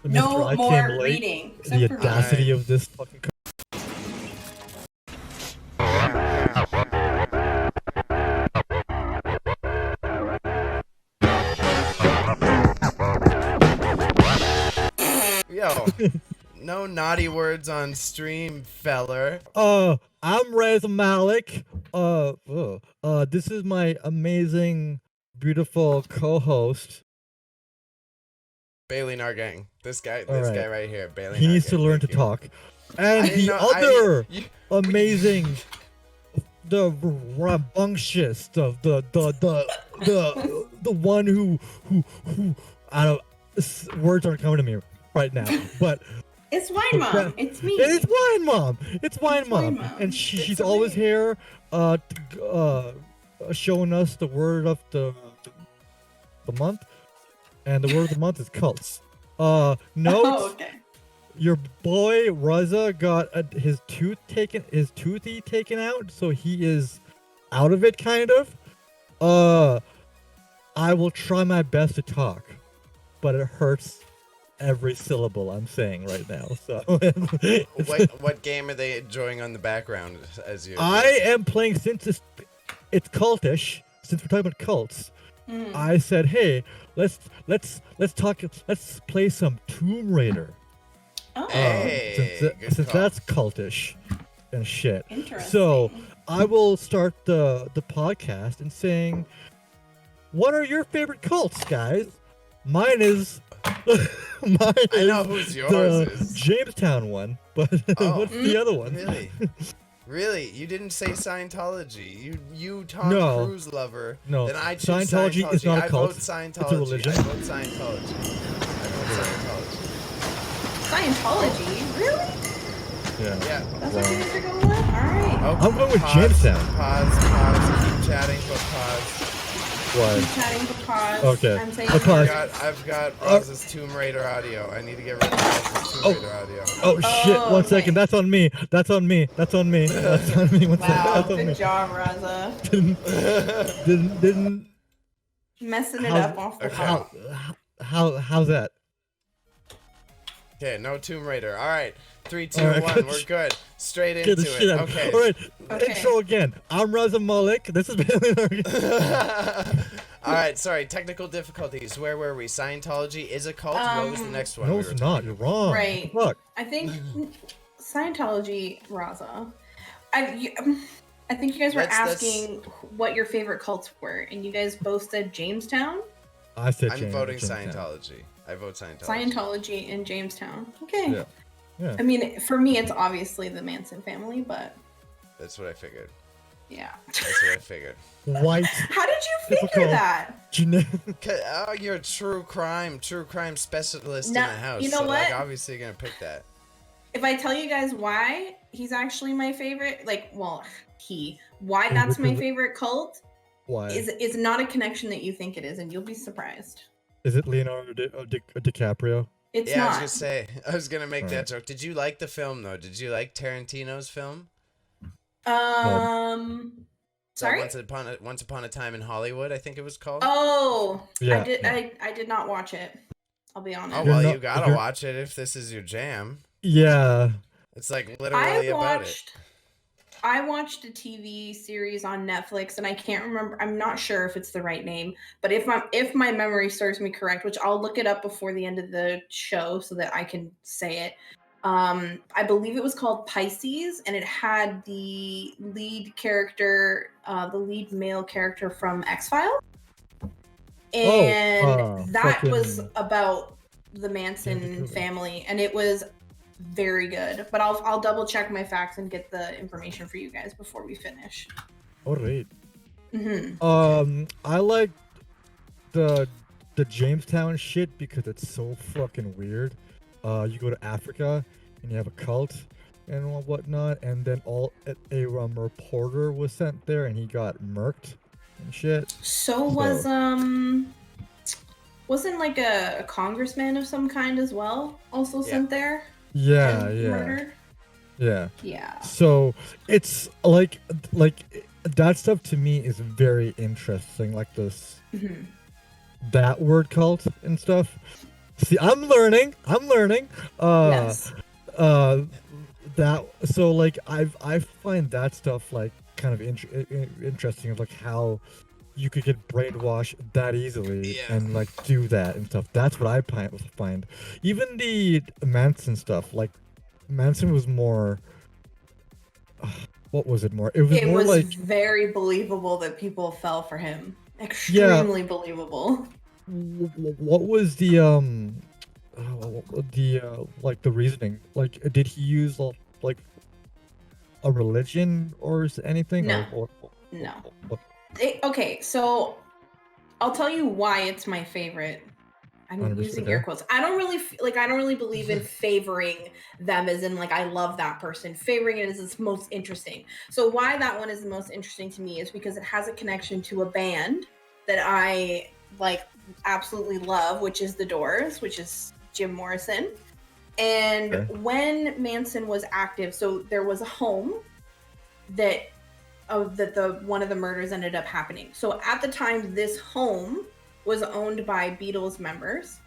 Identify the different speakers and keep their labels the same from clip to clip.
Speaker 1: No
Speaker 2: I
Speaker 1: more
Speaker 2: came late.
Speaker 1: reading.
Speaker 2: The
Speaker 1: Except for
Speaker 2: audacity of this fucking.
Speaker 3: Yo, no naughty words on stream, feller.
Speaker 2: I'm Raza Malik. This is my amazing, beautiful co-host.
Speaker 3: Bayley Nargang. This guy
Speaker 2: Alright.
Speaker 3: guy right here, Bayley
Speaker 2: He
Speaker 3: Nargang.
Speaker 2: needs to learn to
Speaker 3: Thank you.
Speaker 2: talk. And
Speaker 3: I didn't
Speaker 2: the
Speaker 3: know- I
Speaker 2: other
Speaker 3: didn't-
Speaker 2: amazing, the rambunctious, the one who I don't. Words aren't coming to me right now, but.
Speaker 1: it's Wine Mom. It's me.
Speaker 2: It's Wine Mom. It's Wine
Speaker 1: Wine
Speaker 2: Mom.
Speaker 1: Mom.
Speaker 2: And
Speaker 1: It's
Speaker 2: she's
Speaker 1: a
Speaker 2: always
Speaker 1: me.
Speaker 2: here showing us the word of the month. And the word of the month is cults. Notes.
Speaker 1: Oh, okay.
Speaker 2: Your boy Raza got his toothy taken out, so he is out of it kind of. I will try my best to talk, but it hurts every syllable I'm saying right now. So
Speaker 3: What game are they enjoying on the background as you?
Speaker 2: I am playing since it's cultish. Since we're talking about cults, I said, hey, let's play some Tomb Raider.
Speaker 1: Oh,
Speaker 3: Hey, good
Speaker 2: Since
Speaker 3: call.
Speaker 2: that's cultish and shit.
Speaker 1: interesting.
Speaker 2: So I will start the podcast and saying, what are your favorite cults, guys? Mine is
Speaker 3: I know whose yours
Speaker 2: the
Speaker 3: is.
Speaker 2: Jamestown one, but
Speaker 3: Oh,
Speaker 2: what's the other one?
Speaker 3: Really? Really? You didn't say Scientology. You Tom
Speaker 2: No.
Speaker 3: Cruise lover.
Speaker 2: No.
Speaker 3: Then I choose
Speaker 2: Scientology is not a
Speaker 3: I
Speaker 2: cult.
Speaker 3: vote Scientology.
Speaker 2: It's a religion.
Speaker 3: I vote Scientology. I vote
Speaker 1: Scientology? Really?
Speaker 2: Yeah.
Speaker 3: Scientology. Yeah.
Speaker 1: That's what you guys are going with? Alright.
Speaker 3: Oh,
Speaker 2: I'm going with
Speaker 3: pause,
Speaker 2: Jamestown.
Speaker 3: Pause. Keep chatting, but pause.
Speaker 2: What?
Speaker 1: Keep chatting to pause.
Speaker 2: Okay.
Speaker 1: I'm saying
Speaker 2: I'll pause.
Speaker 3: I've got Rose's Tomb Raider audio. I need to get rid of Rose's Tomb Raider audio.
Speaker 2: Oh shit!
Speaker 1: Oh,
Speaker 2: One
Speaker 1: okay.
Speaker 2: second. That's on me. That's on me. That's on me. That's on me. One second.
Speaker 1: Wow,
Speaker 2: That's on me.
Speaker 1: good job, Raza.
Speaker 2: Didn't.
Speaker 1: Messing it
Speaker 2: How's-
Speaker 1: up off the
Speaker 3: okay.
Speaker 1: top.
Speaker 2: How's that?
Speaker 3: Okay, no Tomb Raider. All right, 3, 2,
Speaker 2: All right,
Speaker 3: 1.
Speaker 2: good
Speaker 3: We're good. Straight
Speaker 2: Get
Speaker 3: into
Speaker 2: the shit
Speaker 3: it.
Speaker 2: out.
Speaker 3: Okay.
Speaker 2: All right.
Speaker 1: Okay.
Speaker 2: Intro again. I'm Raza Malik. This is Bayley Nargang.
Speaker 3: All right, sorry, technical difficulties. Where were we? Scientology is a cult. What was the next one?
Speaker 2: No,
Speaker 3: we
Speaker 2: it's
Speaker 3: were
Speaker 2: not. You're wrong.
Speaker 1: Right.
Speaker 2: Look.
Speaker 1: I think Scientology, Raza. I think you guys were
Speaker 3: Let's-
Speaker 1: asking what your favorite cults were, and you guys both said Jamestown,
Speaker 2: I said.
Speaker 3: I'm voting
Speaker 2: Jamestown.
Speaker 3: Scientology. I vote Scientology.
Speaker 1: Scientology, and Jamestown. Okay.
Speaker 2: Yeah. Yeah.
Speaker 1: I mean, for me, it's obviously the Manson family, but
Speaker 3: That's what I figured.
Speaker 1: yeah.
Speaker 3: That's what I figured.
Speaker 2: White.
Speaker 1: How did you figure
Speaker 2: Typical.
Speaker 1: that?
Speaker 3: Oh, you're a true crime specialist
Speaker 1: No,
Speaker 3: in the house.
Speaker 1: you know
Speaker 3: so, like,
Speaker 1: what?
Speaker 3: obviously you're gonna pick that.
Speaker 1: If I tell you guys why he's actually my favorite, why that's my favorite cult
Speaker 2: Why?
Speaker 1: is not a connection that you think it is, and you'll be surprised.
Speaker 2: Is it Leonardo DiCaprio?
Speaker 1: It's
Speaker 3: Yeah,
Speaker 1: not.
Speaker 3: I was gonna make that
Speaker 2: Alright.
Speaker 3: joke. Did you like the film though? Did you like Tarantino's film?
Speaker 1: Sorry.
Speaker 3: Once upon a time in Hollywood, I think it was called.
Speaker 1: Oh,
Speaker 2: Yeah.
Speaker 1: I did not watch it. I'll be honest.
Speaker 3: Oh
Speaker 2: You're
Speaker 3: well,
Speaker 2: not-
Speaker 3: you gotta
Speaker 2: you're-
Speaker 3: watch it if this is your jam.
Speaker 2: Yeah.
Speaker 3: It's like literally about it.
Speaker 1: I watched a TV series on Netflix, and I can't remember. I'm not sure if it's the right name, but if my memory serves me correct, which I'll look it up before the end of the show so that I can say it. I believe it was called Pisces, and it had the lead character, the lead male character from X-Files, and that was
Speaker 2: fucking-
Speaker 1: about the Manson family, and it was very good. But I'll double check my facts and get the information for you guys before we finish.
Speaker 2: Alright.
Speaker 1: Mm-hmm.
Speaker 2: I like the Jamestown shit because it's so fucking weird. You go to Africa and you have a cult and whatnot, and then a reporter was sent there and he got murked and shit.
Speaker 1: So wasn't like a congressman of some kind as well also sent there?
Speaker 2: Yeah,
Speaker 1: and
Speaker 2: yeah,
Speaker 1: murdered?
Speaker 2: yeah.
Speaker 1: Yeah.
Speaker 2: So it's like that stuff to me is very interesting. Like this,
Speaker 1: Mhm.
Speaker 2: that word cult and stuff. See, I'm learning.
Speaker 1: Yes.
Speaker 2: That so like I find that stuff like kind of interesting of like how you could get brainwashed that easily
Speaker 3: Yeah.
Speaker 2: and like do that and stuff. That's what I find. Even the Manson stuff, like Manson was more. What was it more? It was
Speaker 1: It
Speaker 2: more
Speaker 1: was
Speaker 2: like
Speaker 1: very believable that people fell for him.
Speaker 2: yeah.
Speaker 1: Extremely believable.
Speaker 2: What was the like the reasoning? Like, did he use like a religion or anything
Speaker 1: No.
Speaker 2: or what?
Speaker 1: No.
Speaker 2: What?
Speaker 1: Okay, so I'll tell you why it's my favorite. I'm
Speaker 2: 100%,
Speaker 1: using
Speaker 2: okay.
Speaker 1: air quotes. I don't really I don't really believe in favoring them as in like I love that person. Favoring it is its most interesting. So why that one is the most interesting to me is because it has a connection to a band that I like absolutely love, which is The Doors, which is Jim Morrison. And
Speaker 2: Okay.
Speaker 1: when Manson was active, so there was a home that the one of the murders ended up happening. So at the time, this home was owned by Beatles members.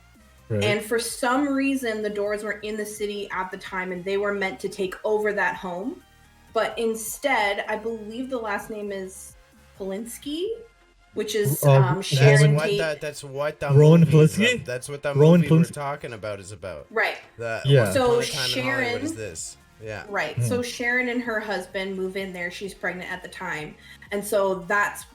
Speaker 2: Right.
Speaker 1: And for some reason, the Doors were in the city at the time and they were meant to take over that home. But instead, I believe the last name is Polinsky, which is Sharon Tate.
Speaker 3: That's what the
Speaker 2: Rowan
Speaker 3: movie.
Speaker 2: Polanski?
Speaker 3: That's what the
Speaker 2: Rowan
Speaker 3: movie we're
Speaker 2: Polanski?
Speaker 3: talking about is about.
Speaker 1: Right.
Speaker 2: Yeah.
Speaker 3: Once
Speaker 1: So
Speaker 3: Upon a Time in Hollywood is
Speaker 1: Sharon-
Speaker 3: this. Yeah.
Speaker 1: Right. So Sharon and her husband move in there. She's pregnant at the time. And so that's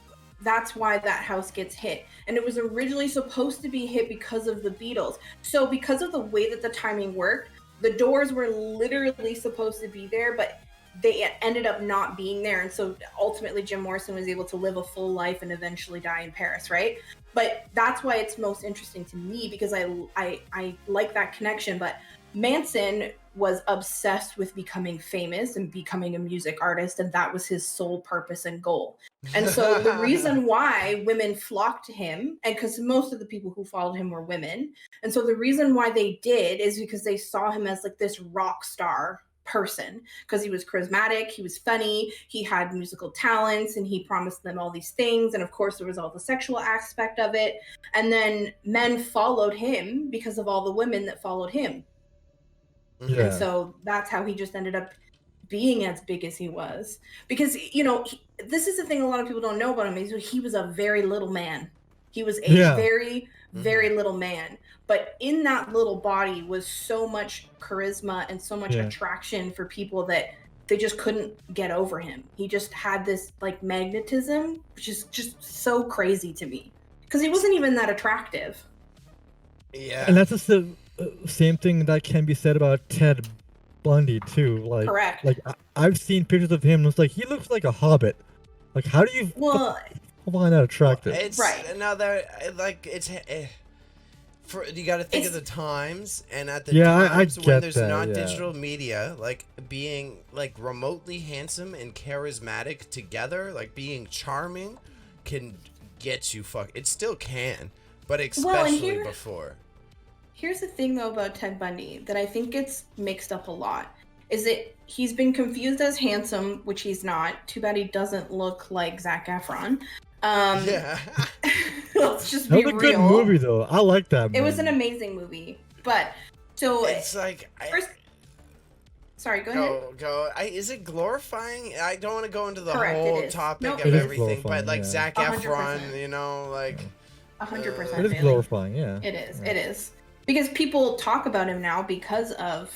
Speaker 1: why that house gets hit. And it was originally supposed to be hit because of the Beatles. So because of the way that the timing worked, the Doors were literally supposed to be there, but they ended up not being there. And so ultimately Jim Morrison was able to live a full life and eventually die in Paris, right? But that's why it's most interesting to me because I like that connection. But Manson was obsessed with becoming famous and becoming a music artist, and that was his sole purpose and goal. And so the reason why women flocked to him, and because most of the people who followed him were women, and so the reason why they did is because they saw him as like this rock star person because he was charismatic, he was funny, he had musical talents, and he promised them all these things. And of course, there was all the sexual aspect of it. And then men followed him because of all the women that followed him.
Speaker 2: Yeah.
Speaker 1: And so that's how he just ended up being as big as he was. Because, this is the thing a lot of people don't know about him is he was a very little man. He was a very, very little man. But in that little body was so much charisma and so much attraction for people that they just couldn't get over him. He just had this like magnetism, which is just so crazy to me. Because he wasn't even that attractive.
Speaker 3: Yeah.
Speaker 2: And that's just the same thing that can be said about Ted Bundy too. Like,
Speaker 1: correct.
Speaker 2: Like I've seen pictures of him. And it's like he looks like a hobbit. Like, how do you find that attractive?
Speaker 3: Well, it's
Speaker 1: right.
Speaker 3: Now that like it's you got to think of the times, and at the
Speaker 2: I
Speaker 3: times when
Speaker 2: get
Speaker 3: there's
Speaker 2: that,
Speaker 3: not
Speaker 2: yeah.
Speaker 3: digital media, like being like remotely handsome and charismatic together, like being charming, can get you It still can, but especially before.
Speaker 1: Here's the thing though about Ted Bundy that I think gets mixed up a lot is that he's been confused as handsome, which he's not. Too bad he doesn't look like Zac Efron.
Speaker 3: Yeah.
Speaker 1: Let's just be real.
Speaker 2: That was a good movie though. I like that movie.
Speaker 1: It was an amazing movie. But so
Speaker 3: it's like
Speaker 1: sorry, go ahead.
Speaker 3: Go. Is it glorifying? I don't want to go into the
Speaker 1: Correct,
Speaker 3: whole topic of everything, but like Zac Efron,
Speaker 1: 100%.
Speaker 2: It is glorifying, yeah.
Speaker 1: It is. It is. Because people talk about him now because of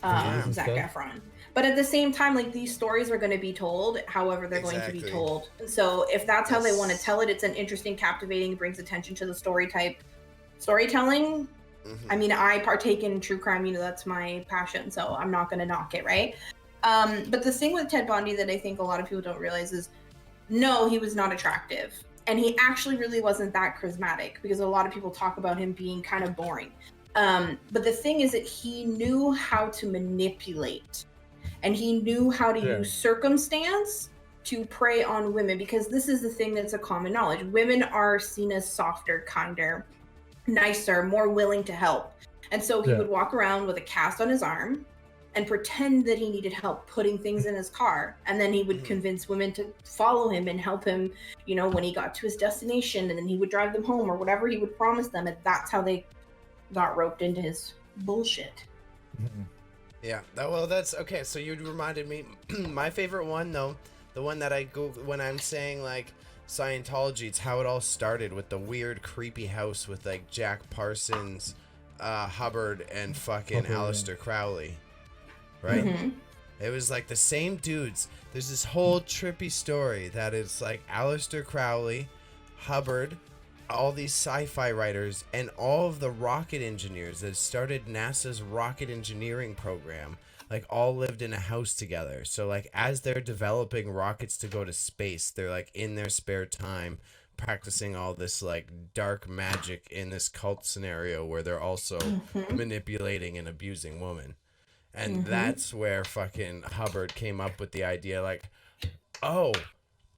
Speaker 1: Zac Efron. But at the same time, like these stories are going to be told however they're going to be told. And so if that's how they want to tell it, it's an interesting, captivating, brings attention to the storytelling. I mean, I partake in true crime, that's my passion, so I'm not going to knock it, right? But the thing with Ted Bundy that I think a lot of people don't realize is, no, he was not attractive. And he actually really wasn't that charismatic because a lot of people talk about him being kind of boring. But the thing is that he knew how to manipulate and he knew how to use circumstance to prey on women, because this is the thing that's a common knowledge. Women are seen as softer, kinder, nicer, more willing to help. And so he would walk around with a cast on his arm and pretend that he needed help putting things in his car. And then he would convince women to follow him and help him, when he got to his destination, and then he would drive them home or whatever he would promise them. And that's how they got roped into his bullshit.
Speaker 3: Yeah, that's okay. So you reminded me, my favorite one though, the one that I go when I'm saying like Scientology, it's how it all started with the weird, creepy house with like Jack Parsons, Hubbard, and fucking Aleister Crowley, right?
Speaker 1: Mm-hmm.
Speaker 3: It was like the same dudes. There's this whole trippy story that it's like Aleister Crowley, Hubbard, all these sci-fi writers, and all of the rocket engineers that started NASA's rocket engineering program, like all lived in a house together. So like as they're developing rockets to go to space, they're like in their spare time practicing all this like dark magic in this cult scenario where they're also manipulating and abusing women. And that's where fucking Hubbard came up with the idea like, oh,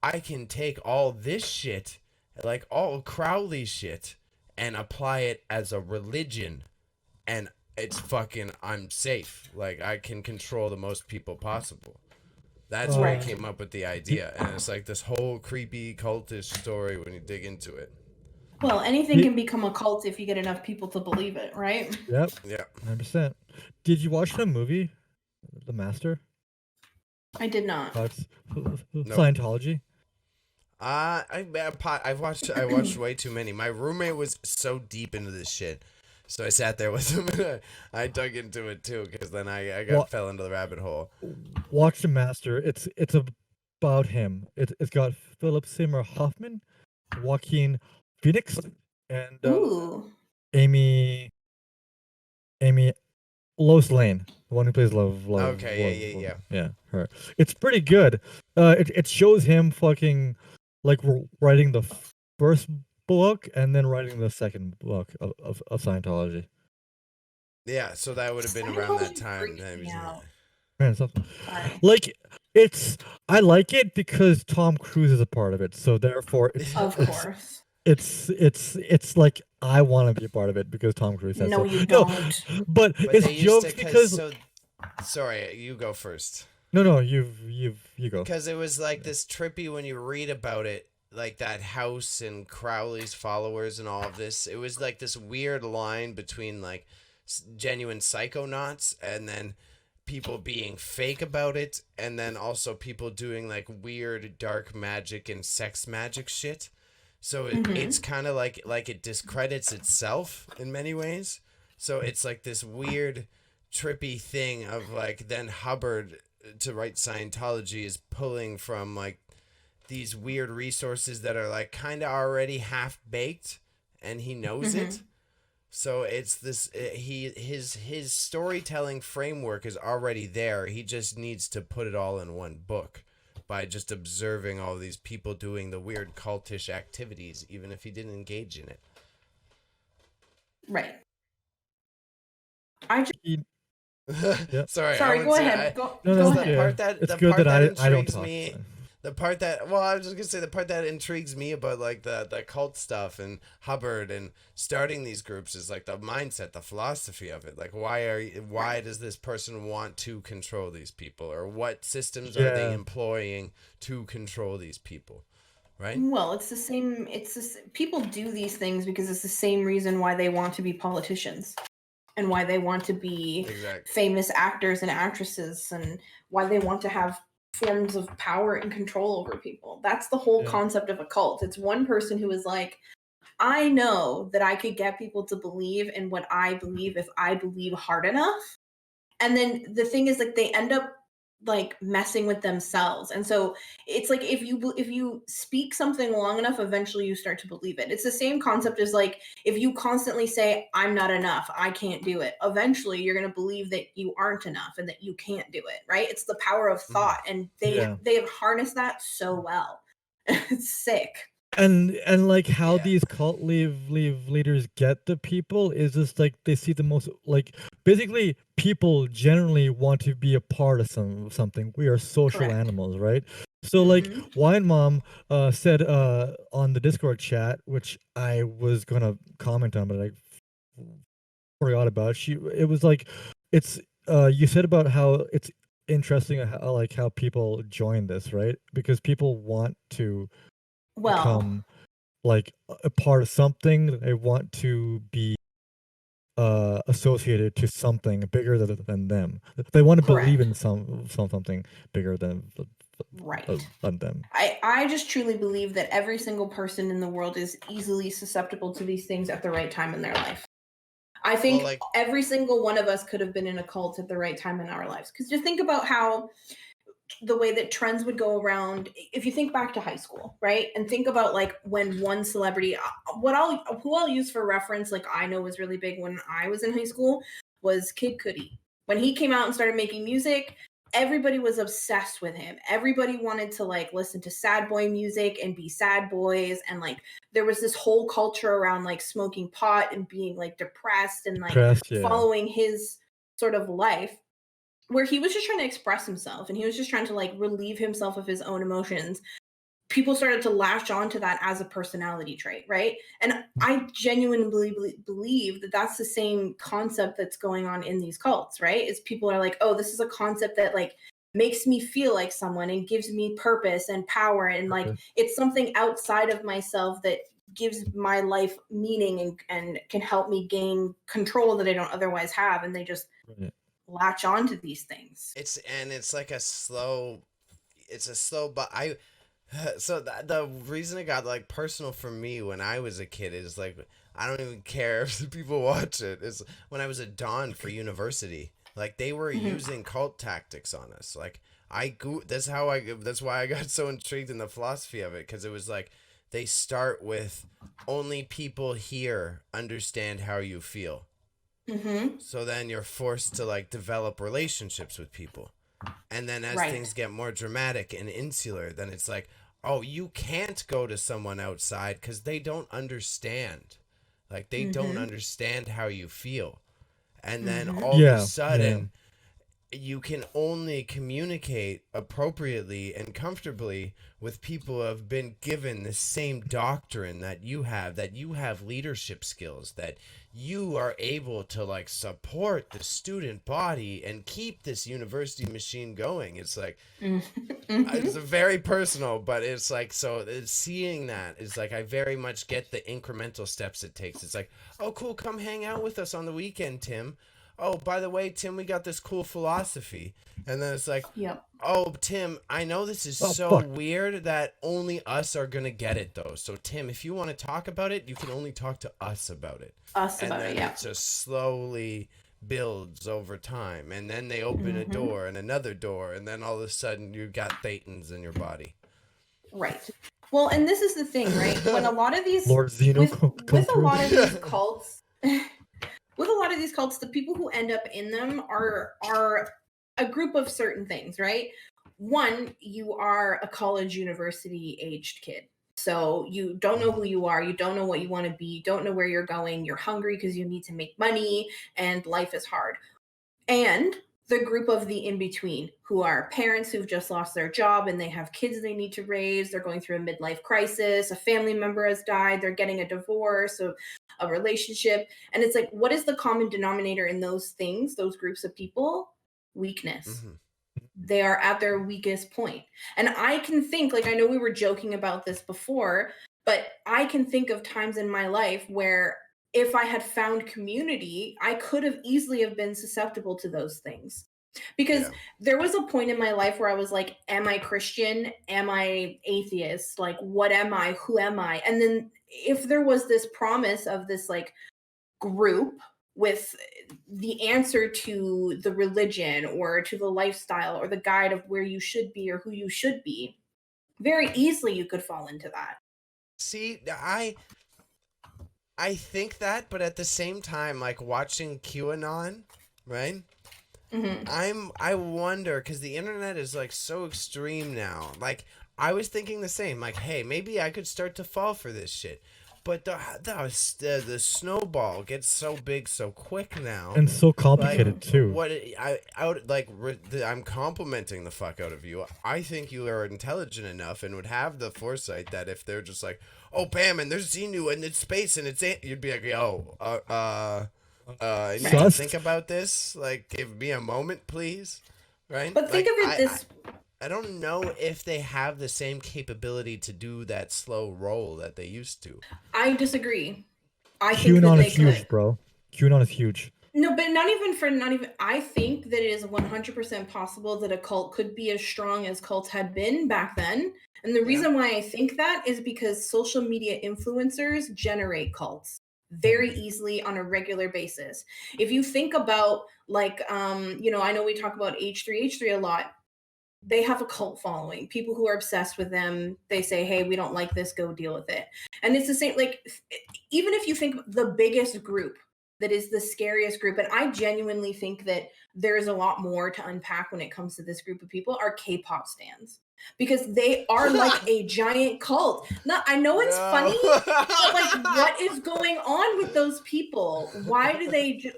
Speaker 3: I can take all this shit, like all Crowley shit, and apply it as a religion, and it's fucking, I'm safe. Like, I can control the most people possible. That's where he came up with the idea, and it's like this whole creepy cultish story when you dig into it.
Speaker 1: Well, anything can become a cult if you get enough people to believe it, right?
Speaker 2: Yep.
Speaker 3: Yeah.
Speaker 2: 100%. Did you watch the movie, The Master?
Speaker 1: I did not.
Speaker 2: Scientology?
Speaker 3: I watched way too many. My roommate was so deep into this shit, so I sat there with him and I dug into it too, because then I fell into the rabbit hole.
Speaker 2: Watch The Master. It's about him. It's got Philip Seymour Hoffman, Joaquin Phoenix, and Amy Lois Lane, the one who plays Love.
Speaker 3: Okay,
Speaker 2: yeah, her. It's pretty good. It shows him fucking like writing the first book and then writing the second book of Scientology.
Speaker 3: Yeah, so that would have been around that time.
Speaker 2: Man, like I like it because Tom Cruise is a part of it, so therefore it's like I want to be a part of it because Tom Cruise says
Speaker 1: no,
Speaker 2: so.
Speaker 1: you don't.
Speaker 2: But it's jokes because.
Speaker 3: Sorry, you go first.
Speaker 2: No, you go.
Speaker 3: Because it was like this trippy when you read about it, like that house and Crowley's followers and all of this. It was like this weird line between like genuine psychonauts and then people being fake about it, and then also people doing like weird dark magic and sex magic shit. So it's kind of like it discredits itself in many ways. So it's like this weird trippy thing of like then Hubbard to write Scientology is pulling from like these weird resources that are like kind of already half baked, and he knows it. So it's this his storytelling framework is already there. He just needs to put it all in one book by just observing all these people doing the weird cultish activities, even if he didn't engage in it.
Speaker 1: Right.
Speaker 3: Sorry,
Speaker 1: go ahead. Go ahead.
Speaker 3: The part that intrigues me. The part that I was just gonna say the part that intrigues me about like the cult stuff and Hubbard and starting these groups is like the mindset, the philosophy of it. Like why does this person want to control these people, or what systems are they employing to control these people? Right?
Speaker 1: Well, it's the same. People do these things because it's the same reason why they want to be politicians, and why they want to be famous actors and actresses, and why they want to have forms of power and control over people. That's the whole concept of a cult. It's one person who is like, I know that I could get people to believe in what I believe if I believe hard enough. And then the thing is, like, they end up like messing with themselves. And so it's like if you speak something long enough, eventually you start to believe it. It's the same concept as like if you constantly say I'm not enough, I can't do it, eventually you're going to believe that you aren't enough and that you can't do it, right? It's the power of thought, and they have harnessed that so well. It's sick.
Speaker 2: And like how these cult leaders get the people is just like they see the most, like basically people generally want to be a part of something. We are social animals, right? So like Wine Mom said on the Discord chat, which I was gonna comment on, but I forgot about. It was like it's you said about how it's interesting how people join this, right? Because people want to become like a part of something. They want to be associated to something bigger than them. They want to believe
Speaker 1: Correct.
Speaker 2: in something bigger
Speaker 1: Right.
Speaker 2: than them.
Speaker 1: I just truly believe that every single person in the world is easily susceptible to these things at the right time in their life. I think
Speaker 3: Well, like,
Speaker 1: every single one of us could have been in a cult at the right time in our lives. Because just think about how the way that trends would go around. If you think back to high school, right, and think about like when one celebrity, who I'll use for reference, like I know was really big when I was in high school, was Kid Cudi. When he came out and started making music, everybody was obsessed with him. Everybody wanted to like listen to sad boy music and be sad boys, and like there was this whole culture around like smoking pot and being like depressed and like
Speaker 2: Depressed, yeah.
Speaker 1: following his sort of life, where he was just trying to express himself and he was just trying to like relieve himself of his own emotions. People started to latch on to that as a personality trait, right? And I genuinely believe that that's the same concept that's going on in these cults, right? Is people are like, oh, this is a concept that like makes me feel like someone and gives me purpose and power, and like it's something outside of myself that gives my life meaning and can help me gain control that I don't otherwise have, and they just latch on to these things.
Speaker 3: It's like a slow, but so the reason it got like personal for me when I was a kid is like, I don't even care if people watch it. Is when I was at Dawn for university, like they were using cult tactics on us. Like that's why I got so intrigued in the philosophy of it, because it was like they start with only people here understand how you feel. So then you're forced to like develop relationships with people. And then as things get more dramatic and insular, then it's like, oh, you can't go to someone outside because they don't understand. Like they don't understand how you feel. And then all of a sudden, you can only communicate appropriately and comfortably with people who have been given the same doctrine that you have leadership skills, that you are able to like support the student body and keep this university machine going. It's like, it's very personal, but it's like, so it's seeing that is like, I very much get the incremental steps it takes. It's like, oh, cool, come hang out with us on the weekend, Tim. Oh, by the way, Tim, we got this cool philosophy. And then it's like, oh, Tim, I know this is weird that only us are going to get it, though. So, Tim, if you want to talk about it, you can only talk to us about it. It just slowly builds over time. And then they open a door and another door. And then all of a sudden, you got Thetans in your body.
Speaker 1: Right. Well, and this is the thing, right? When a lot of these...
Speaker 2: Lord Zeno
Speaker 1: with a lot of these cults... With a lot of these cults, the people who end up in them are a group of certain things, right? One, you are a college, university aged kid. So you don't know who you are. You don't know what you want to be. You don't know where you're going. You're hungry because you need to make money and life is hard. And the group of the in-between, who are parents who've just lost their job and they have kids they need to raise. They're going through a midlife crisis. A family member has died. They're getting a divorce, a relationship. And it's like, what is the common denominator in those things, those groups of people? Weakness. They are at their weakest point. And I can think, like, I know we were joking about this before, but I can think of times in my life where if I had found community, I could have easily have been susceptible to those things. Because there was a point in my life where I was like, am I Christian? Am I atheist? Like, what am I? Who am I? And then if there was this promise of this like group with the answer to the religion or to the lifestyle or the guide of where you should be or who you should be, very easily you could fall into that.
Speaker 3: See, I think that, but at the same time, like watching QAnon, right? I wonder, because the internet is like so extreme now. Like I was thinking the same. Like, hey, maybe I could start to fall for this shit. But the snowball gets so big so quick now,
Speaker 2: and so complicated
Speaker 3: like,
Speaker 2: too.
Speaker 3: I'm complimenting the fuck out of you. I think you are intelligent enough and would have the foresight that if they're just like, oh, bam, and there's Xenu and it's space and it's you'd be like, yo, I need to think about this. Like, give me a moment, please. Right?
Speaker 1: But think of it this.
Speaker 3: I don't know if they have the same capability to do that slow roll that they used to.
Speaker 1: I disagree. I
Speaker 2: think that they could, bro. QAnon is huge.
Speaker 1: No, but not even. I think that it is 100% possible that a cult could be as strong as cults had been back then. And the reason why I think that is because social media influencers generate cults very easily on a regular basis. If you think about like, I know we talk about H3H3 a lot. They have a cult following. People who are obsessed with them, they say, hey, we don't like this, go deal with it. And it's the same, like, even if you think the biggest group that is the scariest group, and I genuinely think that there's a lot more to unpack when it comes to this group of people, are K-pop stans. Because they are like a giant cult. Now, I know it's funny, but like, what is going on with those people? Why do they do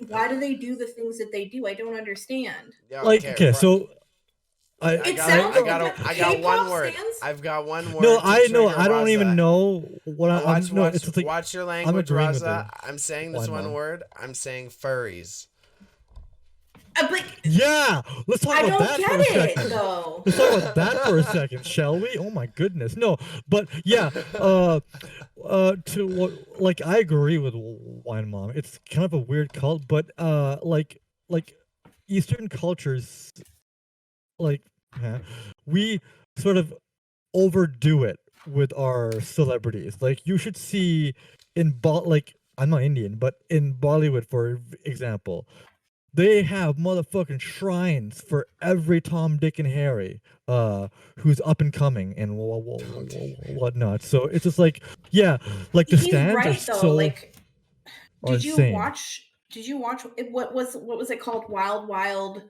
Speaker 1: the things that they do? I don't understand.
Speaker 2: Like, okay, so I
Speaker 3: got one word. I've got one word.
Speaker 2: No, I know. I don't even know what I'm. No, it's just like,
Speaker 3: watch your language, Raza. I'm saying this one word. I'm saying furries.
Speaker 2: Yeah, let's talk about that for a second.
Speaker 1: Though.
Speaker 2: Let's talk about that for a second, shall we? Oh my goodness, no, but yeah, to what, like, I agree with Wine Mom. It's kind of a weird cult, but like Eastern cultures, like, we sort of overdo it with our celebrities. Like, you should see like, I'm not Indian, but in Bollywood, for example, they have motherfucking shrines for every Tom, Dick, and Harry who's up and coming and whatnot. So it's just like, yeah, like the stands
Speaker 1: right,
Speaker 2: are
Speaker 1: though.
Speaker 2: so
Speaker 1: like, did you
Speaker 2: insane.
Speaker 1: watch what was it called? Wild Wild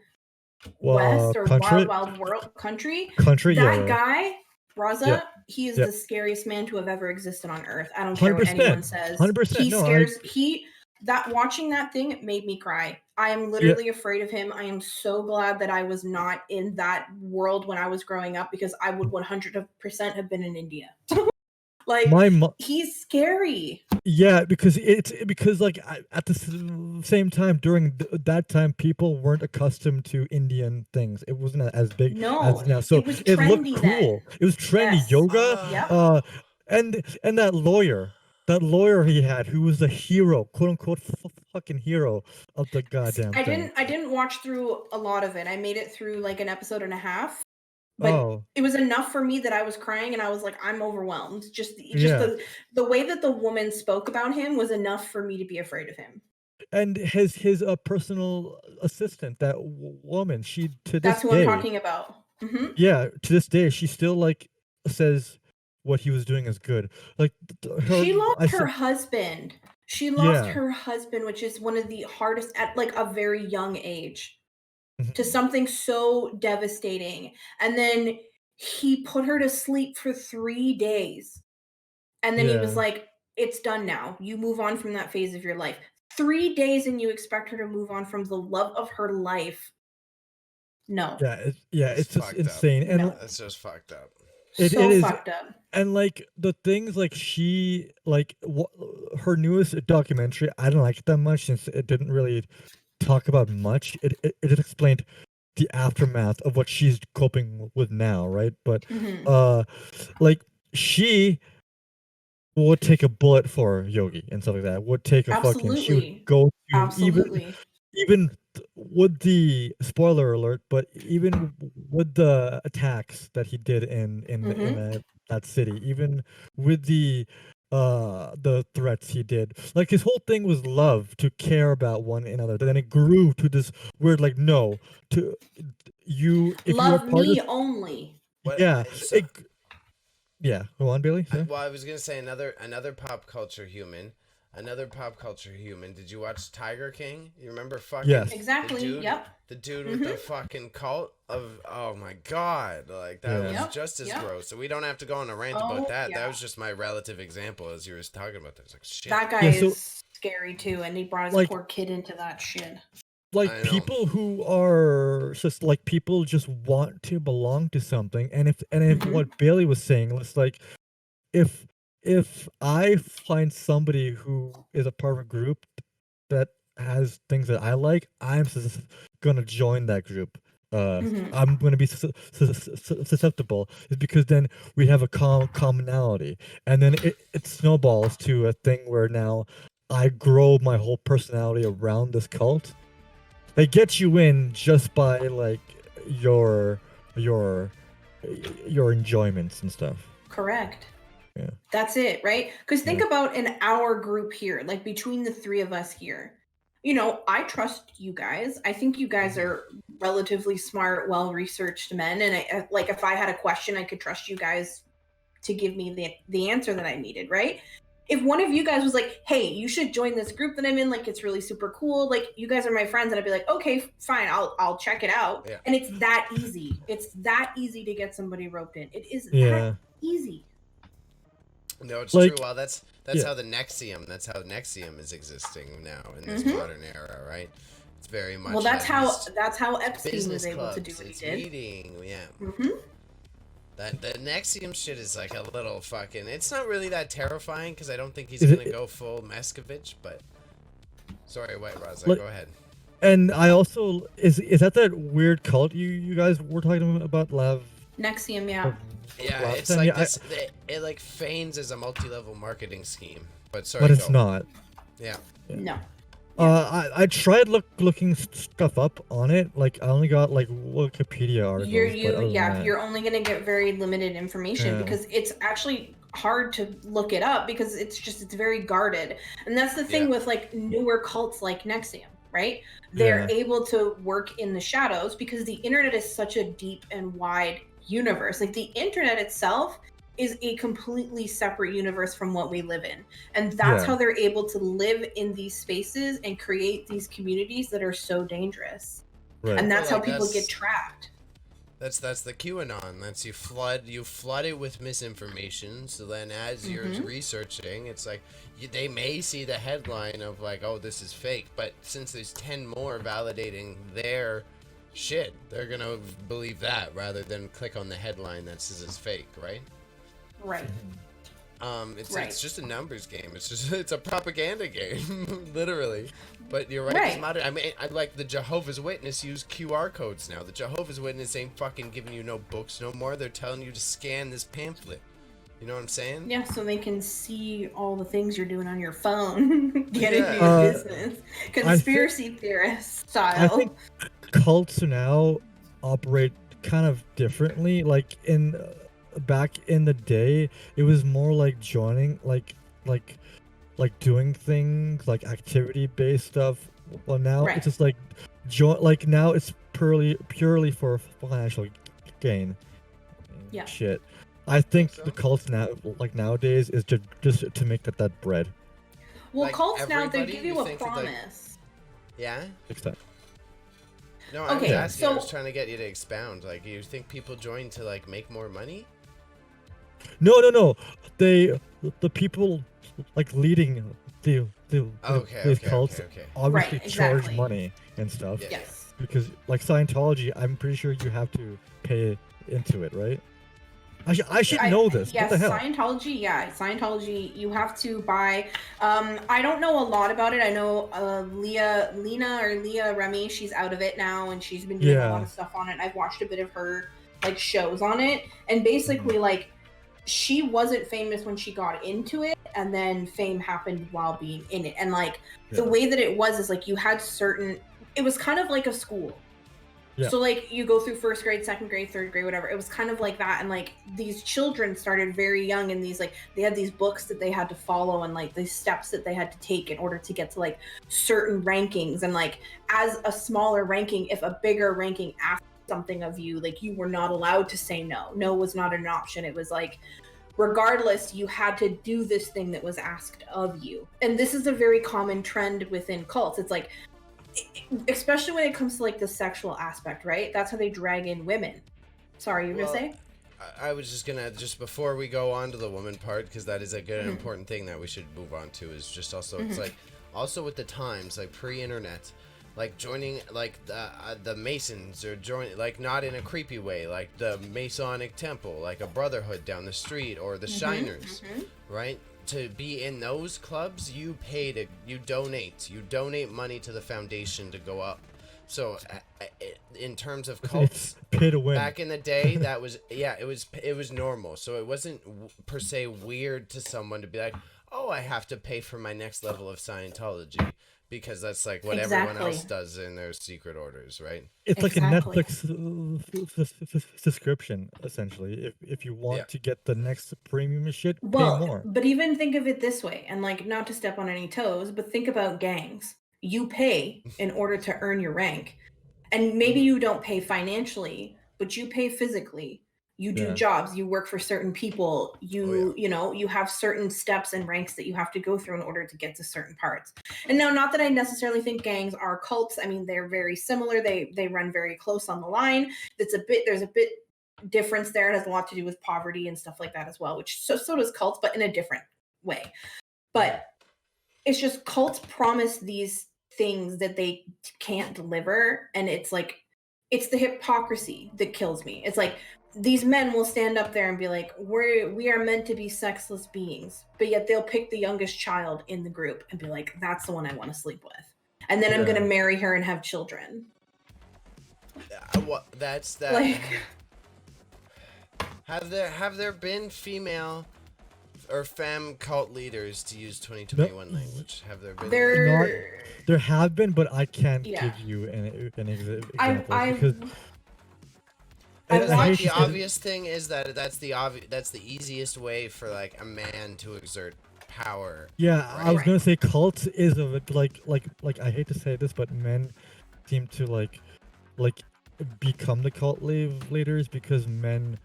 Speaker 1: West or
Speaker 2: Country?
Speaker 1: Wild World Country?
Speaker 2: Country,
Speaker 1: that guy, Raza, he is
Speaker 2: Yep.
Speaker 1: the scariest man to have ever existed on Earth. I don't care what anyone says.
Speaker 2: 100%.
Speaker 1: He scares. Watching that thing made me cry. I am literally afraid of him. I am so glad that I was not in that world when I was growing up, because I would 100% have been in India. Like, he's scary.
Speaker 2: Yeah, because like, at the same time, during that time, people weren't accustomed to Indian things. It wasn't as big as now. So it looked cool.
Speaker 1: Then.
Speaker 2: It was trendy. Yoga. And that lawyer he had, who was the hero, quote unquote, fucking hero of the goddamn thing.
Speaker 1: I didn't watch through a lot of it. I made it through like an episode and a half. But it was enough for me that I was crying and I was like, I'm overwhelmed. Just the way that the woman spoke about him was enough for me to be afraid of him.
Speaker 2: And his personal assistant, that woman, she to this
Speaker 1: That's
Speaker 2: day.
Speaker 1: That's what I'm talking about. Mm-hmm.
Speaker 2: Yeah, to this day, she still like says what he was doing is good. Like,
Speaker 1: she lost her husband. She lost her husband, which is one of the hardest at like a very young age. To something so devastating. And then he put her to sleep for 3 days. And then he was like, it's done now. You move on from that phase of your life. 3 days and you expect her to move on from the love of her life. No.
Speaker 2: It's just insane. And
Speaker 3: it's just fucked up.
Speaker 2: It is
Speaker 1: fucked up.
Speaker 2: And like the things like she like her newest documentary, I didn't like it that much since it didn't really talk about much. It explained the aftermath of what she's coping with now, right? But like, she would take a bullet for Yogi and stuff like that. Would take a fucking, she would go to even with the spoiler alert, but even with the attacks that he did in that city, even with the threats he did, like, his whole thing was love, to care about one another. Then it grew to this weird, like, no, to you, if
Speaker 1: love
Speaker 2: you are
Speaker 1: me only.
Speaker 2: Go on, Bailey.
Speaker 3: Well, I was gonna say another pop culture human. Did you watch Tiger King? You remember fucking?
Speaker 2: Yes.
Speaker 1: Exactly.
Speaker 3: The dude with the fucking cult of, oh my god, like that was just as gross. So we don't have to go on a rant about that. That was just my relative example as you were talking about this. Like, shit.
Speaker 1: That guy is scary too, and he brought his poor kid into that shit.
Speaker 2: Like, people who are just like, people just want to belong to something, and if what Bailey was saying was like, if I find somebody who is a part of a group that has things that I like, I'm just gonna join that group. I'm gonna be susceptible, is because then we have a commonality, and then it snowballs to a thing where now I grow my whole personality around this cult. They get you in just by like your your your enjoyments and stuff.
Speaker 1: Correct.
Speaker 2: Yeah.
Speaker 1: That's it, right? Because think about in our group here, like between the three of us here. You know, I trust you guys. I think you guys are relatively smart, well-researched men, and like if I had a question, I could trust you guys to give me the answer that I needed, right? If one of you guys was like, "Hey, you should join this group that I'm in. Like, it's really super cool. Like, you guys are my friends," and I'd be like, "Okay, fine. I'll check it out."
Speaker 3: Yeah.
Speaker 1: And it's that easy. It's that easy to get somebody roped in. It is
Speaker 2: Yeah.
Speaker 1: that easy.
Speaker 3: No, it's
Speaker 2: Like,
Speaker 3: true. Well, that's how the Nexium is existing now in this modern era, right? It's very much.
Speaker 1: Well, that's how Epstein was able
Speaker 3: clubs,
Speaker 1: to do what he
Speaker 3: it's
Speaker 1: did.
Speaker 3: meeting, yeah. That the Nexium shit is like a little fucking. It's not really that terrifying because I don't think he's gonna go full Mescovich. But sorry, White Raza, go ahead.
Speaker 2: And I also is that weird cult you guys were talking about, Lav?
Speaker 1: Nexium, yeah.
Speaker 3: Yeah, it's like this. It like feigns as a multi-level marketing scheme, but sorry,
Speaker 2: but it's not.
Speaker 3: Yeah.
Speaker 1: No.
Speaker 2: I tried looking stuff up on it. Like I only got like Wikipedia articles.
Speaker 1: You're only gonna get very limited information because it's actually hard to look it up because it's very guarded. And that's the thing with like newer cults like Nexium, right? They're able to work in the shadows because the internet is such a deep and wide universe. Like the internet itself is a completely separate universe from what we live in, and that's how they're able to live in these spaces and create these communities that are so dangerous. And that's how people get trapped.
Speaker 3: That's the QAnon. That's you flood it with misinformation. So then as you're researching, it's like they may see the headline of like, oh, this is fake, but since there's 10 more validating their shit, they're gonna believe that rather than click on the headline that says it's fake, right?
Speaker 1: Right.
Speaker 3: It's just a numbers game. It's a propaganda game, literally. But you're right. I mean, I like the Jehovah's Witness use QR codes now. The Jehovah's Witness ain't fucking giving you no books no more. They're telling you to scan this pamphlet. You know what I'm saying?
Speaker 1: Yeah, so they can see all the things you're doing on your phone. Get into your business. Conspiracy theorist style.
Speaker 2: I think cults now operate kind of differently. Like back in the day, it was more like joining, like doing things, like activity-based stuff. Well, now it's just like now it's purely for financial gain.
Speaker 1: Yeah.
Speaker 2: Shit. I think the cults now, like nowadays, is just to make that bread.
Speaker 1: Well,
Speaker 3: like
Speaker 1: cults now, they give you a promise.
Speaker 3: Yeah?
Speaker 2: Except.
Speaker 3: No, I was asking. I was trying to get you to expound. Like, you think people join to like make more money?
Speaker 2: No. The people like leading these cults obviously charge money and stuff.
Speaker 1: Yes.
Speaker 2: Because like Scientology, I'm pretty sure you have to pay into it, right? I should know this.
Speaker 1: Yes,
Speaker 2: what the hell?
Speaker 1: Scientology, you have to buy. I don't know a lot about it. I know Leah Remy, she's out of it now, and she's been doing a lot of stuff on it. I've watched a bit of her like shows on it, and basically like she wasn't famous when she got into it, and then fame happened while being in it. And like the way that it was is like you had it was kind of like a school. Yeah. So like you go through first grade, second grade, third grade, whatever. It was kind of like that. And like these children started very young, and these like they had these books that they had to follow and like the steps that they had to take in order to get to like certain rankings. And like as a smaller ranking, if a bigger ranking asked something of you, like you were not allowed to say no. No was not an option. It was like regardless, you had to do this thing that was asked of you. And this is a very common trend within cults. It's like, especially when it comes to like the sexual aspect, right? That's how they drag in women. Sorry, you were gonna say?
Speaker 3: I was just gonna, just before we go on to the woman part, because that is a good and important thing that we should move on to, is just also, it's like, also with the times, like pre-internet, like joining like the Masons, or joining, like not in a creepy way, like the Masonic Temple, like a brotherhood down the street, or the Shiners, right? To be in those clubs, you donate money to the foundation to go up. So in terms of cults,
Speaker 2: pay to win.
Speaker 3: Back in the day, that was it was normal. So it wasn't per se weird to someone to be like, oh, I have to pay for my next level of Scientology because that's like what everyone else does in their secret orders, right?
Speaker 2: It's like a Netflix subscription, essentially. If you want to get the next premium shit, pay more.
Speaker 1: But even think of it this way, and like not to step on any toes, but think about gangs. You pay in order to earn your rank. And maybe you don't pay financially, but you pay physically. You do jobs, you work for certain people, you know, you have certain steps and ranks that you have to go through in order to get to certain parts. And now, not that I necessarily think gangs are cults. I mean, they're very similar. They run very close on the line. There's a bit difference there. It has a lot to do with poverty and stuff like that as well, which so does cults, but in a different way. But it's just cults promise these things that they can't deliver, and it's like, it's the hypocrisy that kills me. It's like these men will stand up there and be like, we are meant to be sexless beings, but yet they'll pick the youngest child in the group and be like, that's the one I want to sleep with, and then I'm gonna marry her and have children.
Speaker 3: That's that.
Speaker 1: Like,
Speaker 3: have there been female or femme cult leaders, to use 2021 language? Have there been?
Speaker 2: There have been, but I can't give you an example because
Speaker 3: the obvious thing is that's the easiest way for like a man to exert power.
Speaker 2: Yeah, right? I was gonna say cult is like I hate to say this, but men seem to like become the cult leaders because men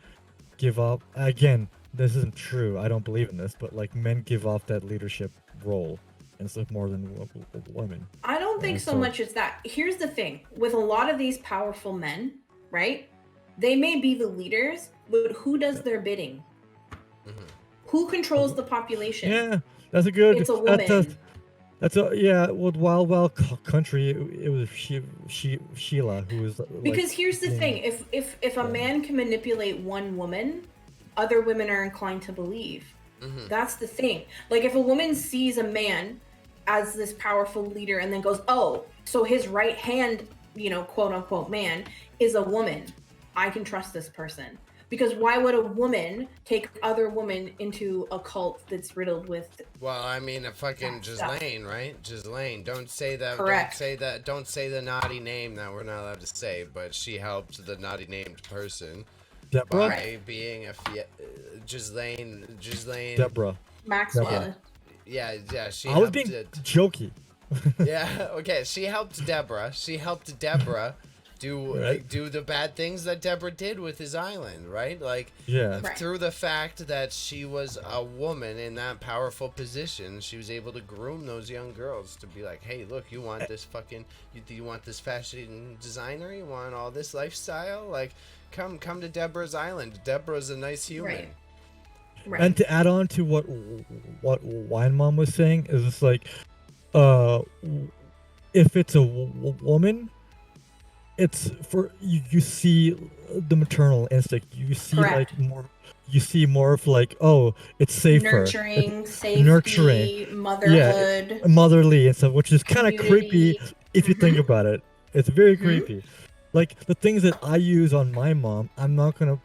Speaker 2: give up. Again, this isn't true. I don't believe in this, but like men give off that leadership role and stuff more than women.
Speaker 1: I don't think so much as that. Here's the thing with a lot of these powerful men, right? They may be the leaders, but who does their bidding? Mm-hmm. Who controls the population?
Speaker 2: Yeah, that's a good.
Speaker 1: It's a woman.
Speaker 2: With Wild Wild Country, it was Sheila who was.
Speaker 1: Because here's the thing: if a man can manipulate one woman, other women are inclined to believe. Mm-hmm. That's the thing. Like if a woman sees a man as this powerful leader and then goes, oh, so his right hand, you know, quote unquote man is a woman, I can trust this person. Because why would a woman take other women into a cult that's riddled with?
Speaker 3: Well, I mean, a fucking Ghislaine, right? Ghislaine. Don't say that.
Speaker 1: Correct.
Speaker 3: Don't say the naughty name that we're not allowed to say. But she helped the naughty named person by being a Ghislaine.
Speaker 2: Deborah.
Speaker 1: Maxwell.
Speaker 2: Deborah.
Speaker 3: Yeah.
Speaker 2: I was being jokey.
Speaker 3: Yeah. Okay. She helped Deborah. Do the bad things that Deborah did with his island, right? Like, through the fact that she was a woman in that powerful position, she was able to groom those young girls to be like, hey, look, you want this you want this fashion designer? You want all this lifestyle? Like, come to Deborah's island. Deborah's a nice human.
Speaker 2: Right. And to add on to what Wine Mom was saying, is it's like, if it's a woman, it's for you see the maternal instinct. You see you see more of like, oh, it's safer,
Speaker 1: nurturing, motherhood,
Speaker 2: motherly and stuff, which is kind of creepy if you think about it. It's very creepy. Like the things that I use on my mom, I'm not gonna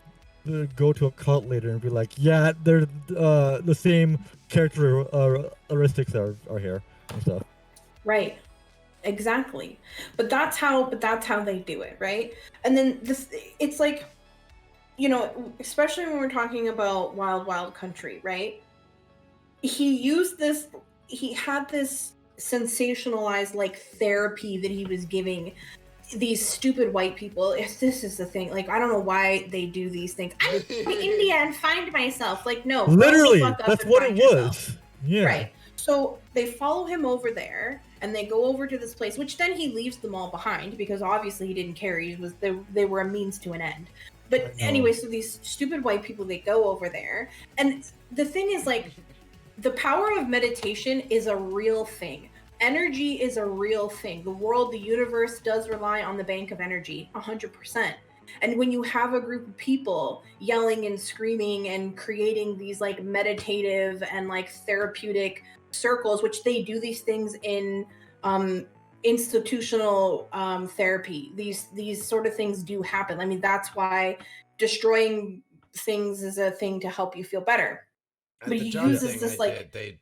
Speaker 2: go to a cult leader and be like, yeah, they're the same characteristics are here and stuff.
Speaker 1: Right. Exactly. But that's how they do it, right? And then it's like, you know, especially when we're talking about Wild Wild Country, right? He had this sensationalized like therapy that he was giving these stupid white people. This is the thing. Like, I don't know why they do these things. I'm going to India and find myself. Like, no.
Speaker 2: Literally, that's what it was. Yeah.
Speaker 1: Right. So they follow him over there, and they go over to this place, which then he leaves them all behind because obviously he didn't care. They were a means to an end. But anyway, so these stupid white people, they go over there, and the thing is, like, the power of meditation is a real thing. Energy is a real thing. The universe does rely on the bank of energy, 100%. And when you have a group of people yelling and screaming and creating these like meditative and like therapeutic circles, which they do these things in institutional therapy, these sort of things do happen. I mean, that's why destroying things is a thing to help you feel better. But he uses this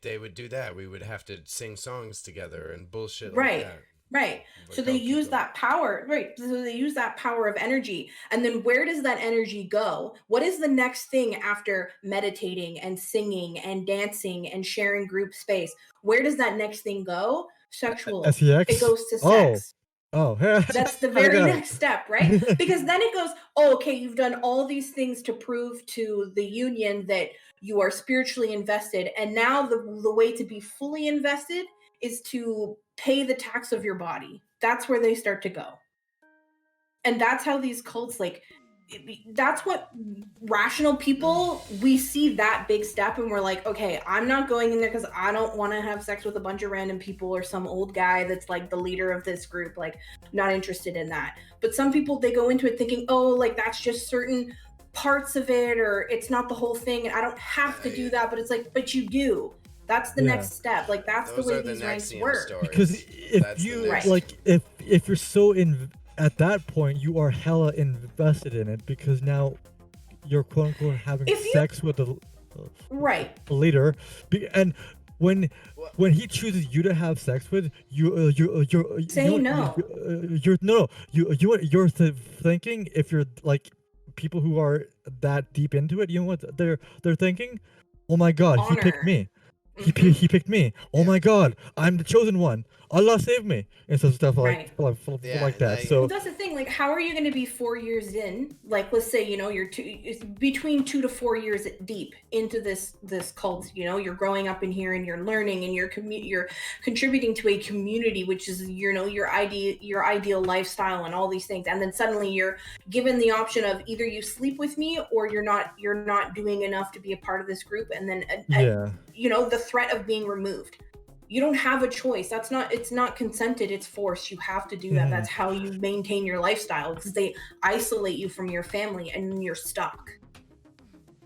Speaker 3: they would do that. We would have to sing songs together and bullshit
Speaker 1: right.
Speaker 3: like that.
Speaker 1: Right. So they use that power, right? So they use that power of energy. And then where does that energy go? What is the next thing after meditating and singing and dancing and sharing group space? Where does that next thing go? Sexual.
Speaker 2: SEX?
Speaker 1: It goes to sex.
Speaker 2: Oh.
Speaker 1: That's the very next step, right? Because then it goes, oh, okay, you've done all these things to prove to the union that you are spiritually invested. And now the way to be fully invested is to pay the tax of your body. That's where they start to go. And that's how these cults, like, that's what rational people, we see that big step and we're like, okay, I'm not going in there because I don't want to have sex with a bunch of random people or some old guy that's like the leader of this group. Like, not interested in that. But some people, they go into it thinking, oh, like that's just certain parts of it, or it's not the whole thing, and I don't have to do that. But it's like, but you do. That's the next step. Like, that's the way these ranks work.
Speaker 3: Stories.
Speaker 2: Because if you like, if you're so at that point, you are hella invested in it, because now you're quote unquote having sex with the leader, and when he chooses you to have sex with you're thinking, if you're like people who are that deep into it, you know what they're thinking? Oh my God, he picked me. He picked me. Oh my God, I'm the chosen one. Allah save me, and so stuff like that. So
Speaker 1: that's the thing. Like, how are you going to be 4 years in? Like, let's say it's between 2 to 4 years deep into this cult. You're growing up in here and you're learning and you're contributing to a community, which is your ideal lifestyle and all these things. And then suddenly you're given the option of either you sleep with me or you're not doing enough to be a part of this group. And then the threat of being removed. You don't have a choice. It's not consented, it's forced. You have to do that. That's how you maintain your lifestyle, because they isolate you from your family and you're stuck.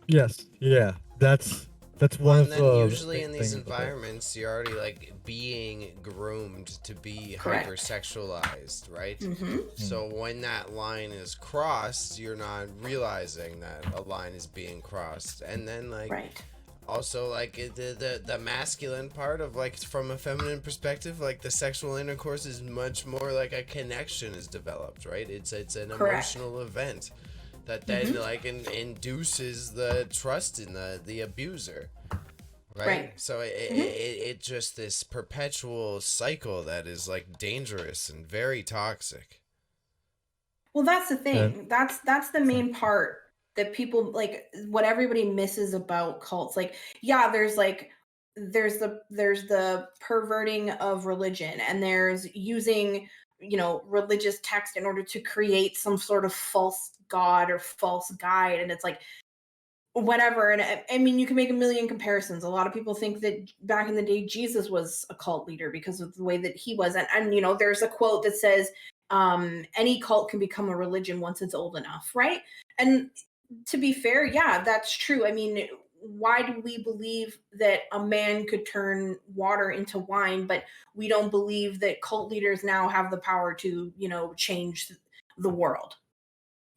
Speaker 2: Yes. Yeah. That's one of the
Speaker 3: usually in these environments you're already like being groomed to be hypersexualized, right? So when that line is crossed, you're not realizing that a line is being crossed. And then also, like, the masculine part of, like, from a feminine perspective, like, the sexual intercourse is much more like a connection is developed, right? It's an emotional event that then, like, induces the trust in the abuser, right? So it's just this perpetual cycle that is, like, dangerous and very toxic.
Speaker 1: Well, that's the thing. That's the main part that people, like, what everybody misses about cults. Like, yeah, there's the perverting of religion, and there's using religious text in order to create some sort of false god or false guide, and it's like whatever. And I mean, you can make a million comparisons. A lot of people think that back in the day Jesus was a cult leader because of the way that he was, and there's a quote that says any cult can become a religion once it's old enough, right? And to be fair, yeah, that's true. I mean, why do we believe that a man could turn water into wine, but we don't believe that cult leaders now have the power to, change the world?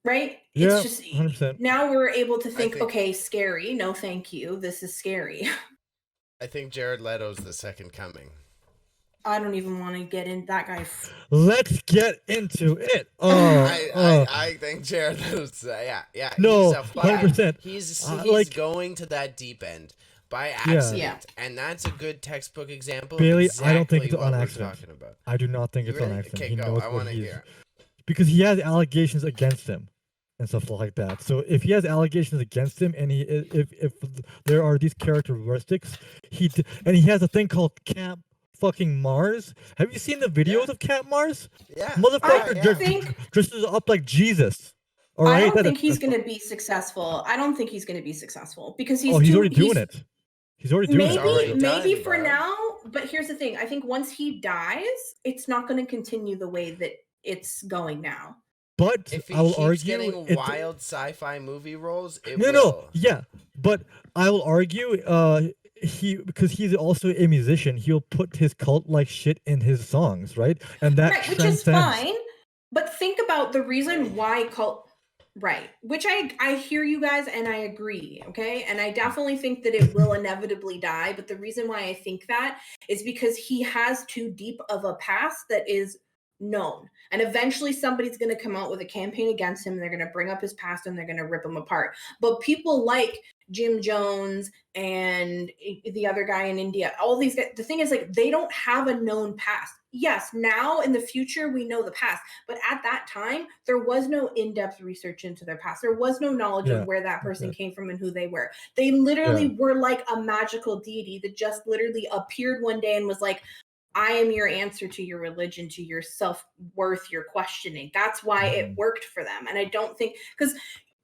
Speaker 1: Right?
Speaker 2: Yeah,
Speaker 1: it's just
Speaker 2: 100%.
Speaker 1: Now we're able to think, okay, scary. No, thank you. This is scary.
Speaker 3: I think Jared Leto's the second coming.
Speaker 1: I don't even want to get in that guy.
Speaker 2: Let's get into it.
Speaker 3: I think Jared Leto's yeah.
Speaker 2: No, 100%.
Speaker 3: He's going to that deep end by accident, and that's a good textbook example.
Speaker 2: Bailey,
Speaker 3: of exactly
Speaker 2: I don't think it's on
Speaker 3: what
Speaker 2: accident.
Speaker 3: we're talking about.
Speaker 2: I do not think it's on accident.
Speaker 3: Okay,
Speaker 2: he knows
Speaker 3: I want to hear.
Speaker 2: Because he has allegations against him and stuff like that. So if he has allegations against him, and if there are these characteristics, he has a thing called Camp fucking Mars. Have you seen the videos of Camp Mars?
Speaker 3: Yeah.
Speaker 2: Motherfucker dresses up like Jesus. All right?
Speaker 1: I don't think he's going to be successful. Because he's
Speaker 2: already doing it. He's already doing it.
Speaker 1: Maybe for now, but here's the thing. I think once he dies, it's not going to continue the way that it's going now.
Speaker 2: But
Speaker 3: if he
Speaker 2: I will
Speaker 3: keeps
Speaker 2: argue
Speaker 3: getting wild sci-fi movie roles,
Speaker 2: but I will argue because he's also a musician, he'll put his cult like shit in his songs, right? And that
Speaker 1: which is fine. But think about the reason why Right. Which I hear you guys and I agree. Okay. And I definitely think that it will inevitably die. But the reason why I think that is because he has too deep of a past that is known. And eventually somebody's going to come out with a campaign against him. They're going to bring up his past and they're going to rip him apart. But people like Jim Jones and the other guy in India, all these guys, the thing is, like, they don't have a known past. Yes, now in the future we know the past, but at that time there was no in-depth research into their past. There was no knowledge of where that person came from and who they were. They literally were like a magical deity that just literally appeared one day and was like, I am your answer to your religion, to your self-worth, your questioning. That's why it worked for them. And I don't think, because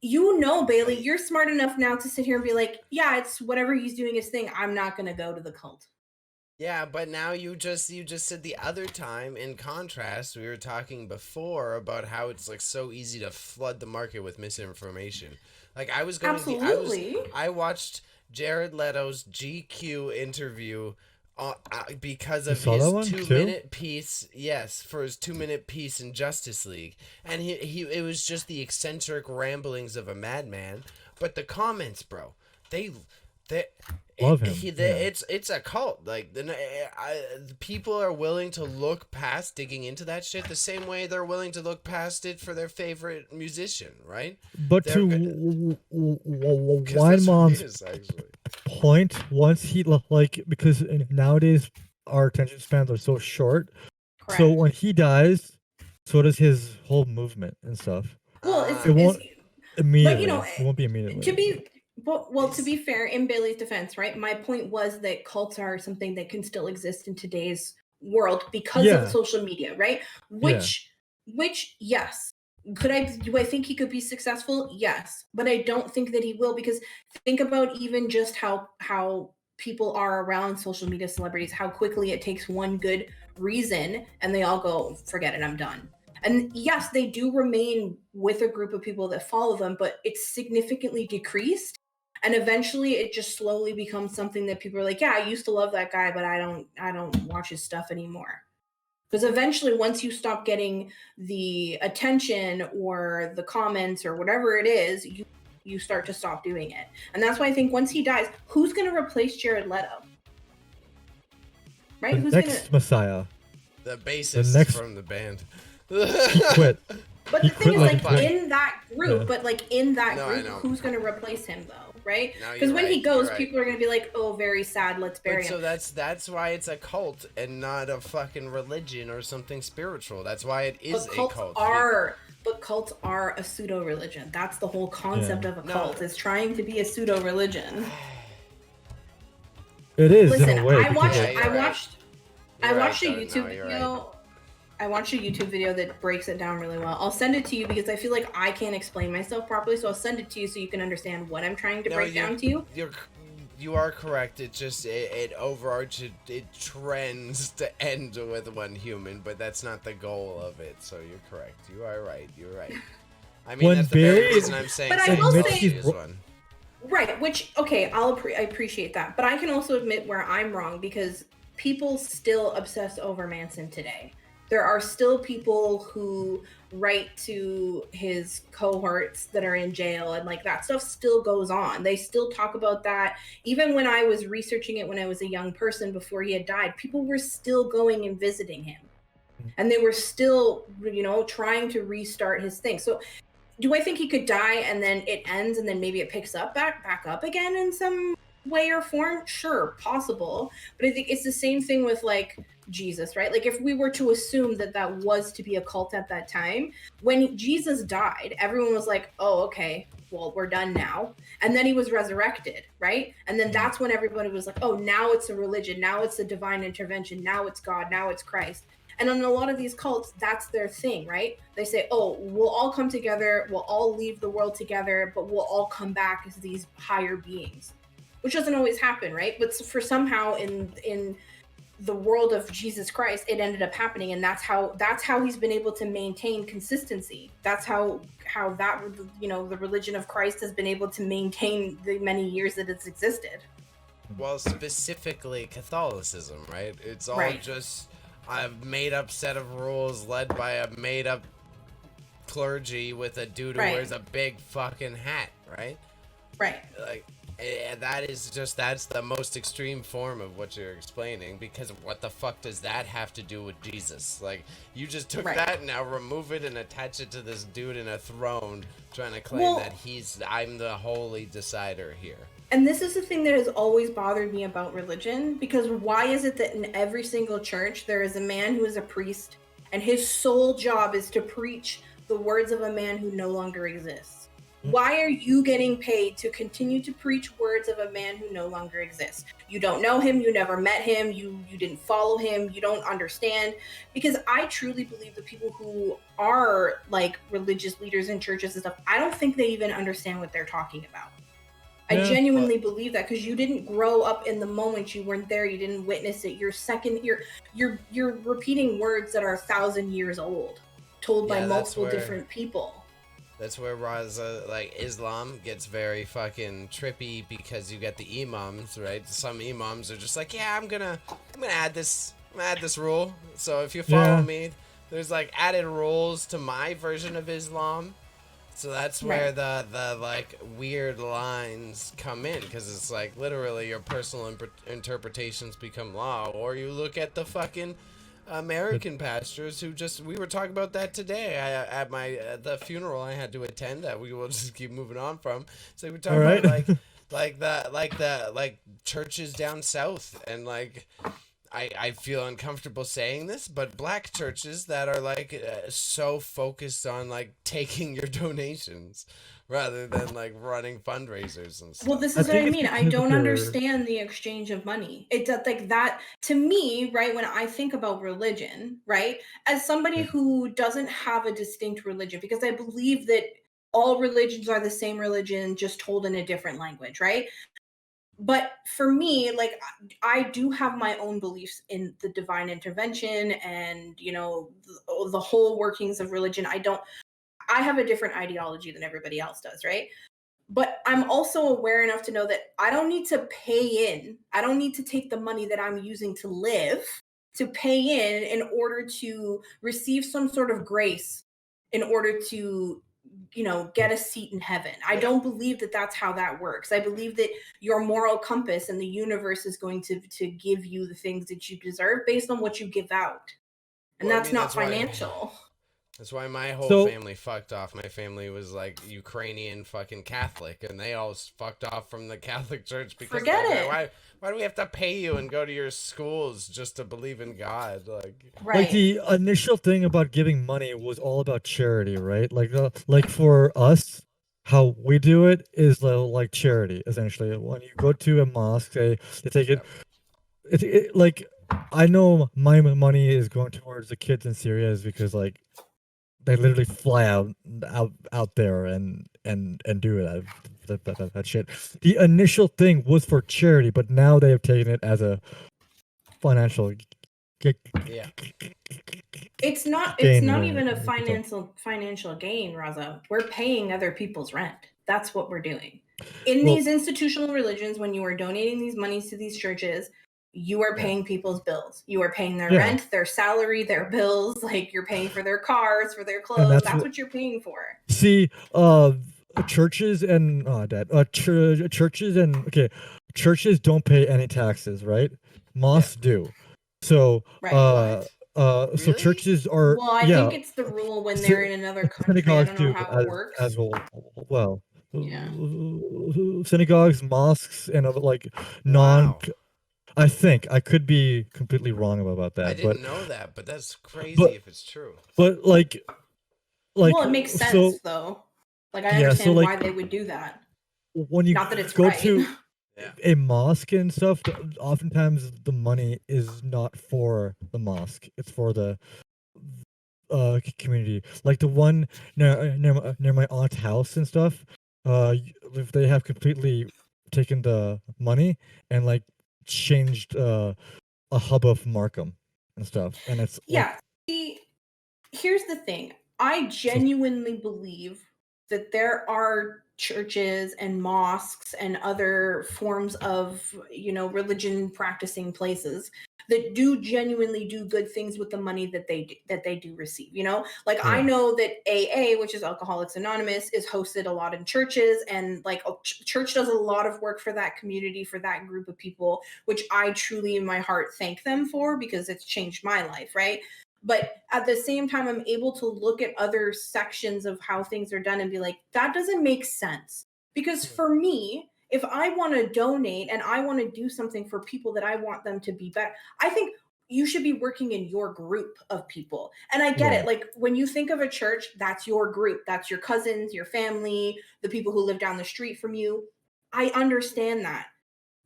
Speaker 1: Bailey, you're smart enough now to sit here and be like, yeah, it's whatever he's doing his thing. I'm not going to go to the cult.
Speaker 3: Yeah, but now you just said the other time, in contrast, we were talking before about how it's like so easy to flood the market with misinformation. Like I was going I watched Jared Leto's GQ interview because of his 2-minute piece. Yes, for his 2-minute piece in Justice League. And he it was just the eccentric ramblings of a madman, but the comments, bro, they love him. It's a cult. Like the people are willing to look past digging into that shit the same way they're willing to look past it for their favorite musician, right?
Speaker 2: But to one mom's point, once he because nowadays our attention spans are so short, correct. So when he dies, so does his whole movement and stuff.
Speaker 1: Well,
Speaker 2: it won't immediately. It won't be immediately.
Speaker 1: To be fair, in Bailey's defense, right? My point was that cults are something that can still exist in today's world because of social media, right? Which, yes. Do I think he could be successful? Yes. But I don't think that he will, because think about even just how people are around social media celebrities, how quickly it takes one good reason and they all go, forget it, I'm done. And yes, they do remain with a group of people that follow them, but it's significantly decreased. And eventually it just slowly becomes something that people are like, yeah, I used to love that guy, but I don't watch his stuff anymore. Because eventually once you stop getting the attention or the comments or whatever it is, you start to stop doing it. And that's why I think once he dies, who's going to replace Jared Leto? Right?
Speaker 2: The next Messiah.
Speaker 3: The bassist from the band.
Speaker 2: He quit.
Speaker 1: But the thing is, in that group, who's going to replace him, though, right? Because when he goes, people are going to be like, oh, very sad, let's bury him.
Speaker 3: So that's why it's a cult and not a fucking religion or something spiritual. That's why it is a cult.
Speaker 1: But cults are a pseudo-religion. That's the whole concept of a cult, is trying to be a pseudo-religion.
Speaker 2: It is.
Speaker 1: Listen,
Speaker 2: in a way,
Speaker 1: I watched a YouTube video. I watched a YouTube video that breaks it down really well. I'll send it to you because I feel like I can't explain myself properly, so I'll send it to you so you can understand what I'm trying to break down to you.
Speaker 3: You are correct. It just it overarches. It trends to end with one human, but that's not the goal of it. So you're correct. You are right. You're right. I mean, that's the very reason I'm saying.
Speaker 1: But I will say, right? Which I appreciate that, but I can also admit where I'm wrong, because people still obsess over Manson today. There are still people who write to his cohorts that are in jail, and like that stuff still goes on. They still talk about that. Even when I was researching it when I was a young person before he had died, people were still going and visiting him. And they were still, trying to restart his thing. So do I think he could die and then it ends and then maybe it picks up back up again in some way or form? Sure, possible. But I think it's the same thing with like Jesus, right? Like if we were to assume that was to be a cult at that time, when Jesus died, everyone was like, oh, okay, well, we're done now. And then he was resurrected, right? And then that's when everybody was like, oh, now it's a religion, now it's a divine intervention, now it's God, now it's Christ. And in a lot of these cults, that's their thing, right? They say, oh, we'll all come together, we'll all leave the world together, but we'll all come back as these higher beings, which doesn't always happen, right? But for somehow in the world of Jesus Christ, it ended up happening, and that's how he's been able to maintain consistency. That's how that, the religion of Christ has been able to maintain the many years that it's existed.
Speaker 3: Well, specifically Catholicism, right? It's all just a made-up set of rules led by a made-up clergy with a dude who
Speaker 1: Right.
Speaker 3: wears a big fucking hat, right?
Speaker 1: Right.
Speaker 3: Like, that's the most extreme form of what you're explaining, because what the fuck does that have to do with Jesus? Like, you just took
Speaker 1: Right.
Speaker 3: that and now remove it and attach it to this dude in a throne trying to claim that I'm the holy decider here.
Speaker 1: And this is the thing that has always bothered me about religion, because why is it that in every single church there is a man who is a priest and his sole job is to preach the words of a man who no longer exists? Why are you getting paid to continue to preach words of a man who no longer exists? You don't know him, you never met him, you didn't follow him, you don't understand. Because I truly believe the people who are like religious leaders in churches and stuff, I don't think they even understand what they're talking about. I genuinely believe that, because you didn't grow up in the moment, you weren't there, you didn't witness it. You're repeating words that are 1,000 years old, told by multiple different people.
Speaker 3: That's where Raza, like, Islam gets very fucking trippy, because you get the imams, right? Some imams are just like, yeah, I'm gonna add this rule. So if you follow me, there's like added rules to my version of Islam. So that's where the like weird lines come in, because it's like literally your personal interpretations become law. Or you look at the fucking American pastors who we were talking about that today at my the funeral I had to attend, that we will just keep moving on from. So we're talking about like churches down south, and like I feel uncomfortable saying this, but black churches that are like so focused on like taking your donations rather than like running fundraisers and stuff.
Speaker 1: Well, this is what I mean. I don't understand the exchange of money. It's like that to me, right? When I think about religion, right? As somebody who doesn't have a distinct religion, because I believe that all religions are the same religion, just told in a different language, right? But for me, like, I do have my own beliefs in the divine intervention and, you know, the whole workings of religion. I have a different ideology than everybody else does, right? But I'm also aware enough to know that I don't need to pay in. I don't need to take the money that I'm using to live to pay in order to receive some sort of grace, in order to, you know, get a seat in heaven. I don't believe that that's how that works. I believe that your moral compass and the universe is going to give you the things that you deserve based on what you give out. And that's not financial.
Speaker 3: That's why my whole family fucked off. My family was like Ukrainian fucking Catholic, and they all fucked off from the Catholic Church because why do we have to pay you and go to your schools just to believe in God?
Speaker 2: Like the initial thing about giving money was all about charity, right? Like for us, how we do it is like charity essentially. When you go to a mosque, they take it. It's like, I know my money is going towards the kids in Syria is because like they literally fly out there and do that shit. The initial thing was for charity, but now they have taken it as a financial.
Speaker 1: It's not even a financial gain, Raza. We're paying other people's rent. That's what we're doing. In these institutional religions, when you are donating these monies to these churches, you are paying people's bills. You are paying their rent, their salary, their bills. Like, you're paying for their cars, for their clothes. That's what you're paying for.
Speaker 2: See, churches and churches don't pay any taxes, right? Mosques do. So so churches are.
Speaker 1: Well, I think it's the rule when they're in another country. I don't know how it works.
Speaker 2: As well. Synagogues, mosques, and other like I think I could be completely wrong about that.
Speaker 3: I didn't know that, but that's crazy if it's true.
Speaker 2: But like,
Speaker 1: well, it makes sense though. Like, I understand why they would do that.
Speaker 2: When you
Speaker 1: not that it's
Speaker 2: go
Speaker 1: right.
Speaker 2: to a mosque and stuff, oftentimes the money is not for the mosque; it's for the community. Like the one near my aunt's house and stuff. They have completely taken the money and like changed a hub of Markham and stuff, and it's
Speaker 1: See, here's the thing. I genuinely believe that there are churches and mosques and other forms of, religion practicing places that do genuinely do good things with the money that they do receive. Like I know that AA, which is Alcoholics Anonymous, is hosted a lot in churches, and like church does a lot of work for that community, for that group of people, which I truly in my heart thank them for, because it's changed my life, right? But at the same time, I'm able to look at other sections of how things are done and be like, that doesn't make sense. Because for me, if I want to donate and I want to do something for people that I want them to be better, I think you should be working in your group of people. And I get it. Like when you think of a church, that's your group. That's your cousins, your family, the people who live down the street from you. I understand that.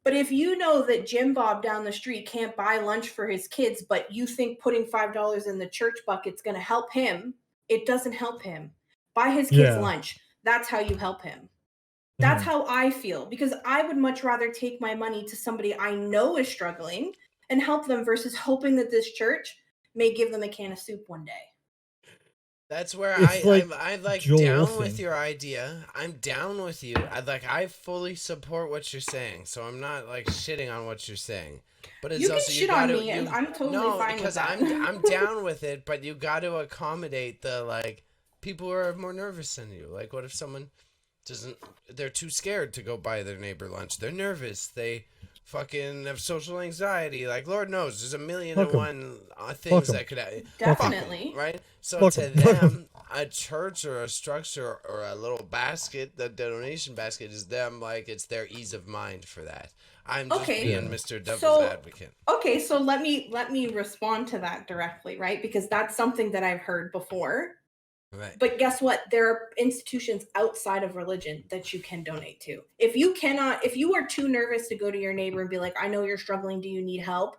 Speaker 1: But if you know that Jim Bob down the street can't buy lunch for his kids, but you think putting $5 in the church bucket's going to help him, it doesn't help him. Buy his kids lunch. That's how you help him. That's how I feel, because I would much rather take my money to somebody I know is struggling and help them versus hoping that this church may give them a can of soup one day.
Speaker 3: That's where I'm like down with your idea. I'm down with you. I fully support what you're saying, so I'm not like shitting on what you're saying. But it's
Speaker 1: you
Speaker 3: also
Speaker 1: can shit on me, and I'm totally fine with that.
Speaker 3: I'm down with it, but you got to accommodate the like people who are more nervous than you. Like, what if someone they're too scared to go buy their neighbor lunch? They're nervous. They fucking have social anxiety. Like, Lord knows, there's a million and one things that could
Speaker 1: definitely
Speaker 3: right. So to them, a church or a structure or a little basket, the donation basket is them, like it's their ease of mind for that. I'm just being Mr. Devil's advocate.
Speaker 1: Okay, so let me respond to that directly, right? Because that's something that I've heard before.
Speaker 3: Right.
Speaker 1: But guess what? There are institutions outside of religion that you can donate to. If you are too nervous to go to your neighbor and be like, I know you're struggling, do you need help?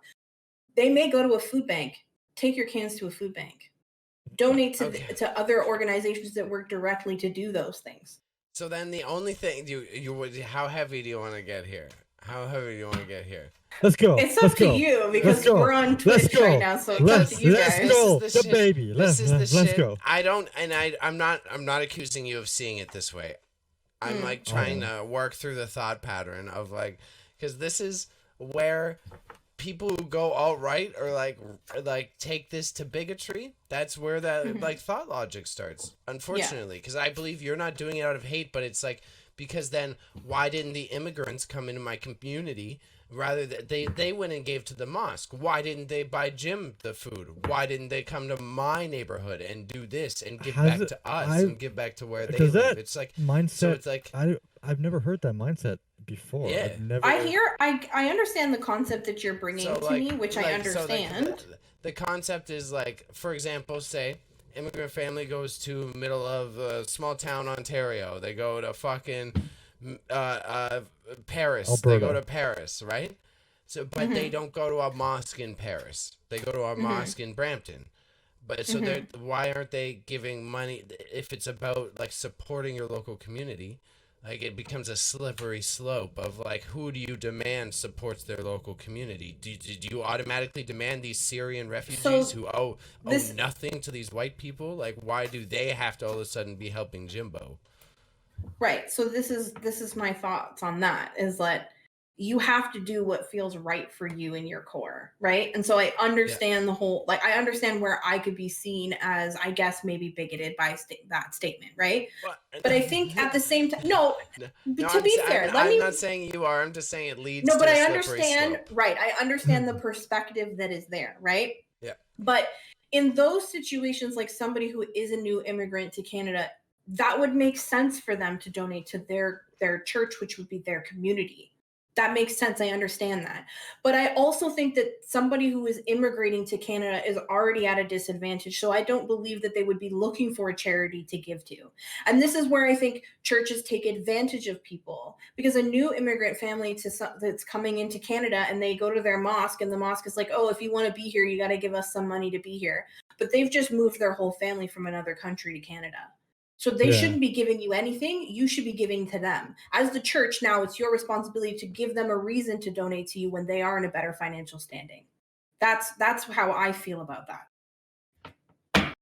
Speaker 1: They may go to a food bank. Take your cans to a food bank. Donate to other organizations that work directly to do those things.
Speaker 3: So then the only thing you would, how heavy do you want to get here? How heavy do you want to get here?
Speaker 2: Let's go.
Speaker 1: It's up to you, because we're on Twitch right now, so it's up to you guys.
Speaker 2: Let's go, the baby. Let's go.
Speaker 3: I'm not accusing you of seeing it this way. I'm like trying to work through the thought pattern of like, because this is where people who go all right or like take this to bigotry. That's where that like thought logic starts. Unfortunately, because I believe you're not doing it out of hate, but it's like, because then why didn't the immigrants come into my community? Rather than they went and gave to the mosque. Why didn't they buy Jim the food? Why didn't they come to my neighborhood and do this and give back to us and give back to where they live? It's like mindset. So it's like
Speaker 2: I've never heard that mindset before.
Speaker 3: Yeah.
Speaker 1: I understand the concept that you're bringing to me, which I understand.
Speaker 3: So the concept is like, for example, say immigrant family goes to middle of small town Ontario. They go to fucking Paris.
Speaker 2: Alberta.
Speaker 3: They go to Paris, right? So, but they don't go to a mosque in Paris. They go to a mosque in Brampton. But so why aren't they giving money if it's about like supporting your local community? Like it becomes a slippery slope of like, who do you demand supports their local community? Do you automatically demand these Syrian refugees who owe nothing to these white people? Like, why do they have to all of a sudden be helping Jimbo?
Speaker 1: Right. So this is my thoughts on that, is that you have to do what feels right for you in your core, right? And so I understand the whole, like, I understand where I could be seen as, I guess, maybe bigoted by that statement, right? But I think at the same time, to be fair,
Speaker 3: I'm not saying you are. I'm just saying it leads to a slippery
Speaker 1: I understand,
Speaker 3: slope.
Speaker 1: right? I understand the perspective that is there, right?
Speaker 3: Yeah.
Speaker 1: But in those situations, like somebody who is a new immigrant to Canada, that would make sense for them to donate to their church, which would be their community. That makes sense. I understand that. But I also think that somebody who is immigrating to Canada is already at a disadvantage. So I don't believe that they would be looking for a charity to give to. And this is where I think churches take advantage of people, because a new immigrant family that's coming into Canada and they go to their mosque and the mosque is like, oh, if you want to be here, you got to give us some money to be here. But they've just moved their whole family from another country to Canada. So they shouldn't be giving you anything. You should be giving to them. As the church, now it's your responsibility to give them a reason to donate to you when they are in a better financial standing. That's how I feel about that.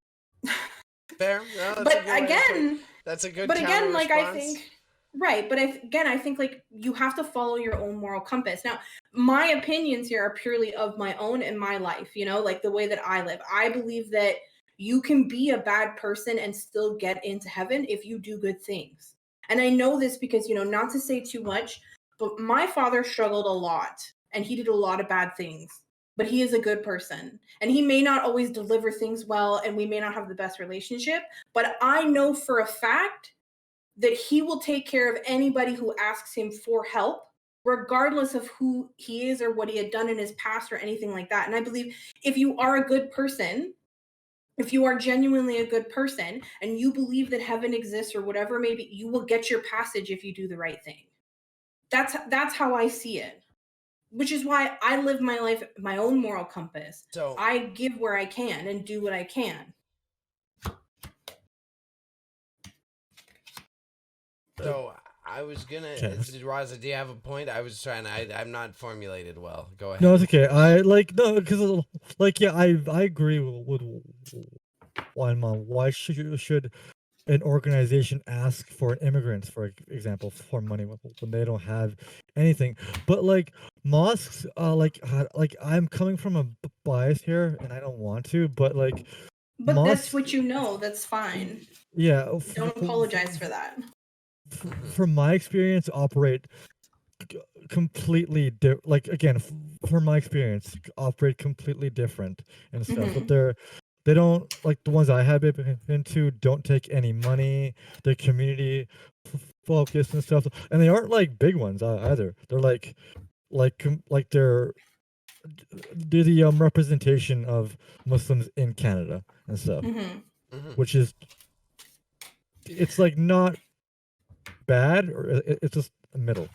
Speaker 3: Fair. No,
Speaker 1: but again,
Speaker 3: that's a good.
Speaker 1: But again, like I think, Right, but I think like you have to follow your own moral compass. Now, my opinions here are purely of my own and my life, like the way that I live. I believe that you can be a bad person and still get into heaven if you do good things. And I know this because, not to say too much, but my father struggled a lot and he did a lot of bad things. But he is a good person. And he may not always deliver things well and we may not have the best relationship, but I know for a fact that he will take care of anybody who asks him for help, regardless of who he is or what he had done in his past or anything like that. And I believe if you are a good person, if you are genuinely a good person and you believe that heaven exists or whatever, maybe you will get your passage if you do the right thing. That's how I see it, which is why I live my life, my own moral compass.
Speaker 3: So
Speaker 1: I give where I can and do what I can.
Speaker 3: So I was gonna, Raza, do you have a point? I was trying. I'm not formulated well. Go ahead.
Speaker 2: No, it's okay. Because I agree with mom. Why should an organization ask for an immigrants, for example, for money when they don't have anything? But like mosques, I'm coming from a bias here, and I don't want to, but like.
Speaker 1: But
Speaker 2: mosques,
Speaker 1: that's what that's fine.
Speaker 2: Yeah.
Speaker 1: Don't apologize for that.
Speaker 2: From my experience, operate completely from my experience, operate completely different and stuff. But they don't, like the ones I have been into, don't take any money. They're community focused and stuff, and they aren't like big ones either. They're like they're the representation of Muslims in Canada and stuff, which is, it's like not bad, or it's just a middle.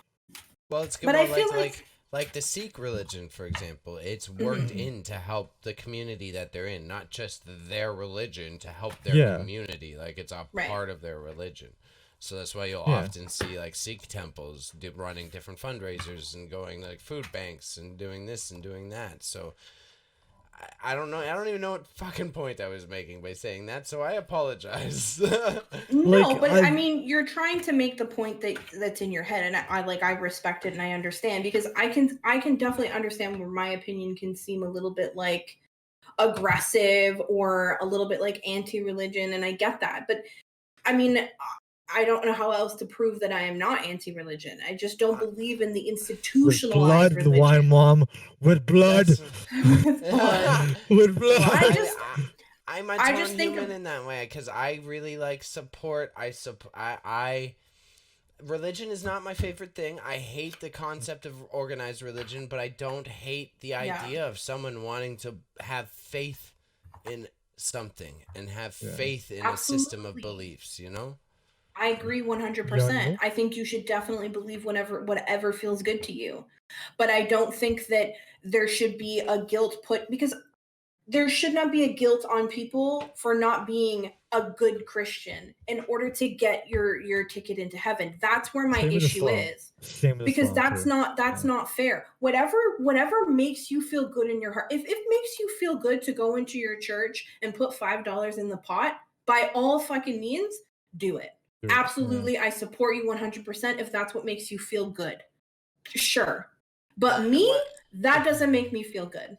Speaker 3: Well, it's good. But I feel like the Sikh religion, for example, it's worked in to help the community that they're in, not just their religion, to help their community. Like it's a part of their religion. So that's why you'll often see like Sikh temples running different fundraisers and going to like food banks and doing this and doing that. So I don't know. I don't even know what fucking point I was making by saying that, so I apologize.
Speaker 1: No, but I mean, you're trying to make the point that's in your head, and I respect it and I understand, because I can definitely understand where my opinion can seem a little bit like aggressive or a little bit like anti-religion, and I get that. But I mean, I don't know how else to prove that I am not anti-religion. I just don't believe in the institutionalized religion.
Speaker 2: With blood, why, mom? With blood.
Speaker 1: With blood.
Speaker 2: With blood.
Speaker 3: Well, I'm a total human in that way, because I really like support. I religion is not my favorite thing. I hate the concept of organized religion, but I don't hate the idea of someone wanting to have faith in something and have faith in a system of beliefs,
Speaker 1: I agree 100%. I think you should definitely believe whatever feels good to you. But I don't think that there should be a guilt put, because there should not be a guilt on people for not being a good Christian in order to get your ticket into heaven. That's where my issue is. Because that's not fair. Whatever makes you feel good in your heart. If it makes you feel good to go into your church and put $5 in the pot, by all fucking means, do it. Absolutely, I support you 100% if that's what makes you feel good. Sure. But me, that doesn't make me feel good.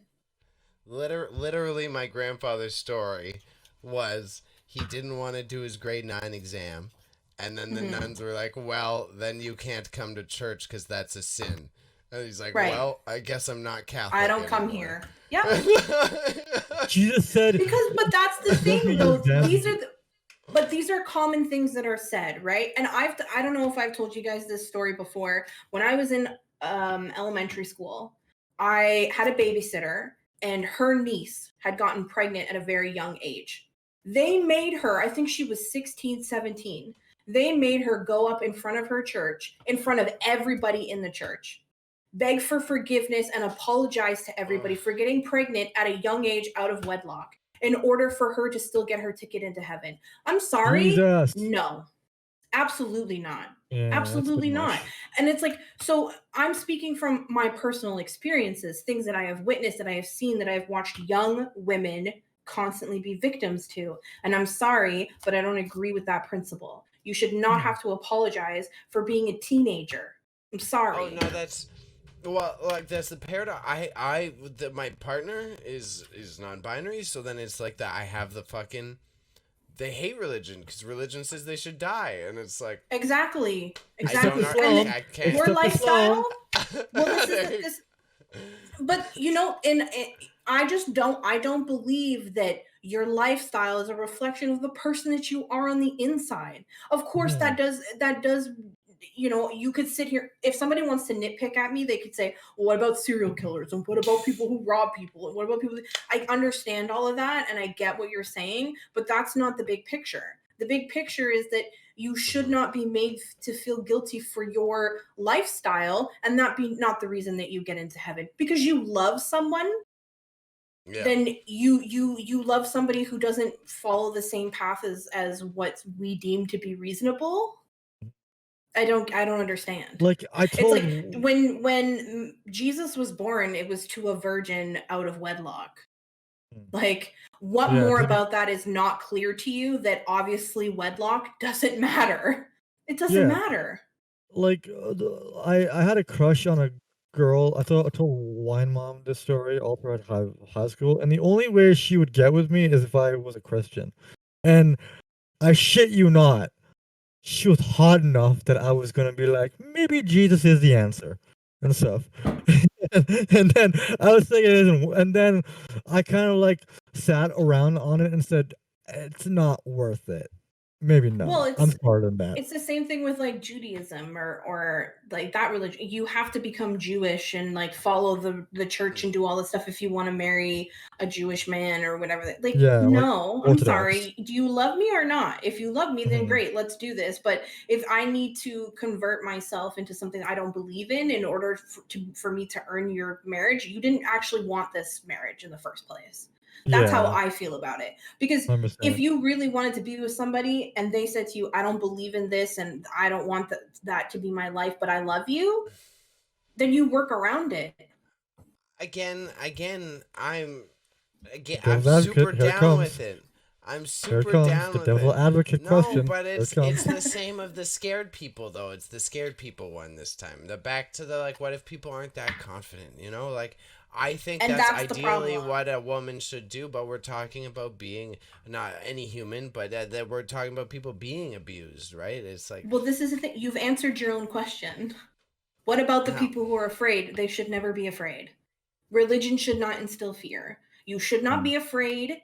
Speaker 3: Literally, my grandfather's story was he didn't want to do his grade 9 exam, and then the nuns were like, well, then you can't come to church because that's a sin. And he's like, well, I guess I'm not Catholic
Speaker 1: I don't come
Speaker 3: anymore.
Speaker 1: here. Yeah.
Speaker 2: Jesus said...
Speaker 1: But that's the thing, though. These are common things that are said, right? And I don't know if I've told you guys this story before. When I was in elementary school, I had a babysitter, and her niece had gotten pregnant at a very young age. They made her, I think she was 16, 17. They made her go up in front of her church, in front of everybody in the church, beg for forgiveness and apologize to everybody for getting pregnant at a young age out of wedlock, in order for her to still get her ticket into heaven. I'm sorry.
Speaker 2: Jesus.
Speaker 1: No, absolutely not.
Speaker 2: Yeah,
Speaker 1: absolutely not. And it's like, so I'm speaking from my personal experiences, things that I have witnessed, that I have seen, that I've watched young women constantly be victims to. And I'm sorry, but I don't agree with that principle. You should not have to apologize for being a teenager. I'm sorry.
Speaker 3: Oh no, that's well, like that's the paradox. My partner is non-binary, so then it's like that. I have the fucking. They hate religion because religion says they should die, and it's like
Speaker 1: exactly.
Speaker 3: I can't.
Speaker 1: Your lifestyle. Well, this. But I don't believe that your lifestyle is a reflection of the person that you are on the inside. Of course, that does. You could sit here. If somebody wants to nitpick at me, they could say, well, what about serial killers? And what about people who rob people? And what about people? I understand all of that, and I get what you're saying, but that's not the big picture. The big picture is that you should not be made to feel guilty for your lifestyle, and that be not the reason that you get into heaven. Because you love someone, then you love somebody who doesn't follow the same path as what we deem to be reasonable. I don't understand.
Speaker 2: Like
Speaker 1: it's like when Jesus was born, it was to a virgin out of wedlock. Like, what more about that is not clear to you? That obviously wedlock doesn't matter. It doesn't matter.
Speaker 2: Like, I had a crush on a girl. I told Wine Mom this story all throughout high school, and the only way she would get with me is if I was a Christian. And I shit you not, she was hot enough that I was gonna be like, maybe Jesus is the answer and stuff. And then I was thinking, and then I kind of like sat around on it and said, it's not worth it. Maybe not. Well, I'm smarter than that.
Speaker 1: It's the same thing with like Judaism or like that religion. You have to become Jewish and like follow the church and do all this stuff if you want to marry a Jewish man or whatever. Like, no, I'm sorry. Do you love me or not? If you love me, then great, let's do this. But if I need to convert myself into something I don't believe in order for me to earn your marriage, you didn't actually want this marriage in the first place. That's how I feel about it. Because if you really wanted to be with somebody and they said to you, I don't believe in this and I don't want that to be my life, but I love you, then you work around it.
Speaker 3: I'm super down with it. I'm super down with it.
Speaker 2: Devil advocate question.
Speaker 3: But it's the same of the scared people though. It's the scared people one this time. The back to the like, what if people aren't that confident? Like. I think that's ideally what a woman should do, but we're talking about being not any human, but that we're talking about people being abused, right? It's like,
Speaker 1: well, this is the thing. You've answered your own question. What about the people who are afraid? They should never be afraid. Religion should not instill fear. You should not be afraid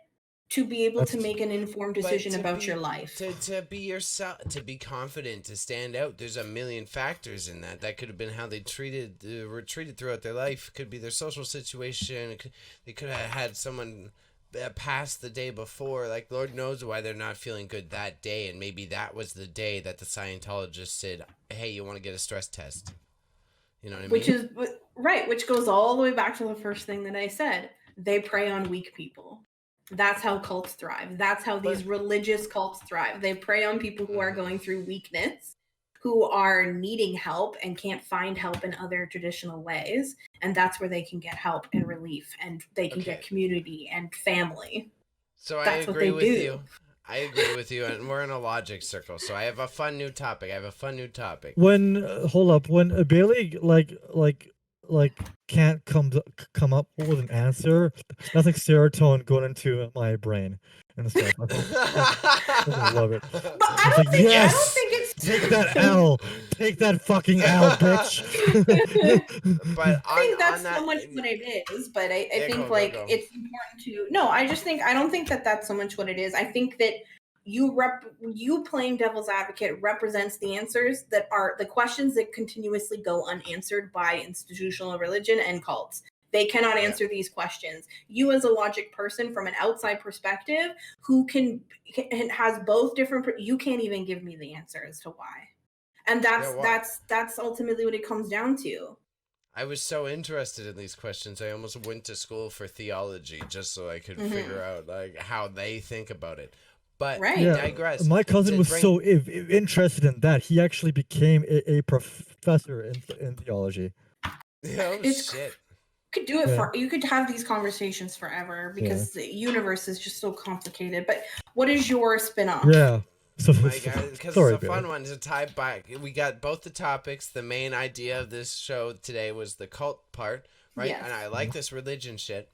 Speaker 1: to be able to make an informed decision about your life.
Speaker 3: To be yourself, to be confident, to stand out. There's a million factors in that. That could have been how they were treated throughout their life. Could be their social situation. They could have had someone pass the day before. Like, Lord knows why they're not feeling good that day. And maybe that was the day that the Scientologist said, hey, you want to get a stress test? You know what I mean?
Speaker 1: Which goes all the way back to the first thing that I said. They prey on weak people. That's how cults thrive. That's how these religious cults thrive. They prey on people who are going through weakness, who are needing help and can't find help in other traditional ways. And that's where they can get help and relief, and they can get community and family.
Speaker 3: So I agree with you. I agree with you, and we're in a logic circle. So I have a fun new topic.
Speaker 2: When when Bailey like can't come up with an answer, that's like serotonin going into my brain and stuff. I love it.
Speaker 1: But I don't think it's
Speaker 2: take that L. Take that fucking L, bitch.
Speaker 3: But
Speaker 1: I think that's so much what it is. But I think it's important to I don't think that that's so much what it is. I think that you playing devil's advocate represents the answers that are the questions that continuously go unanswered by institutional religion and cults. They cannot answer these questions. You as a logic person from an outside perspective who has both different, you can't even give me the answer as to why. And that's ultimately what it comes down to.
Speaker 3: I was so interested in these questions. I almost went to school for theology just so I could figure out like how they think about it. But digress.
Speaker 2: My cousin was so interested in that. He actually became a professor in theology.
Speaker 3: Oh, shit.
Speaker 1: could do it for, you could have these conversations forever because the universe is just so complicated. But what is your spin-off?
Speaker 2: Yeah. So,
Speaker 3: my God, because it's a fun one to tie back. We got both the topics. The main idea of this show today was the cult part, right? Yes. And I like this religion shit.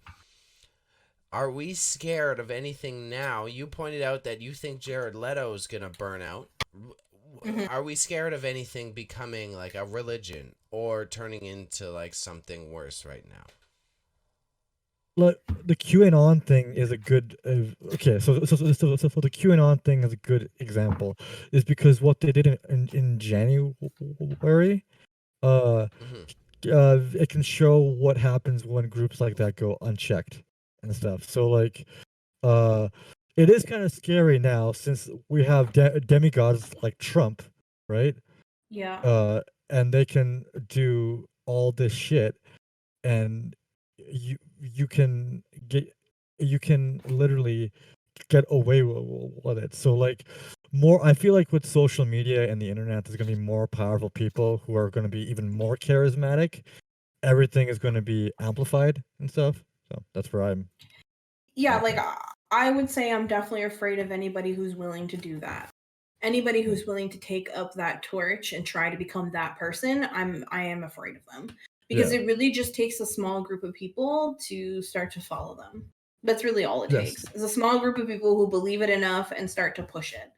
Speaker 3: Are we scared of anything now? You pointed out that you think Jared Leto's gonna burn out. Are we scared of anything becoming like a religion or turning into like something worse right now?
Speaker 2: Look, the QAnon thing is a good. Okay, so the QAnon thing is a good example, is because what they did in January, it can show what happens when groups like that go unchecked and stuff. So like, it is kind of scary now since we have demigods like Trump, right?
Speaker 1: Yeah.
Speaker 2: And they can do all this shit, and you can literally get away with it. So like, I feel like with social media and the internet, there's gonna be more powerful people who are gonna be even more charismatic. Everything is gonna be amplified and stuff. So that's where I'm.
Speaker 1: Yeah, like I would say I'm definitely afraid of anybody who's willing to do that. Anybody who's willing to take up that torch and try to become that person, I am afraid of them. Because it really just takes a small group of people to start to follow them. That's really all it takes. Is a small group of people who believe it enough and start to push it.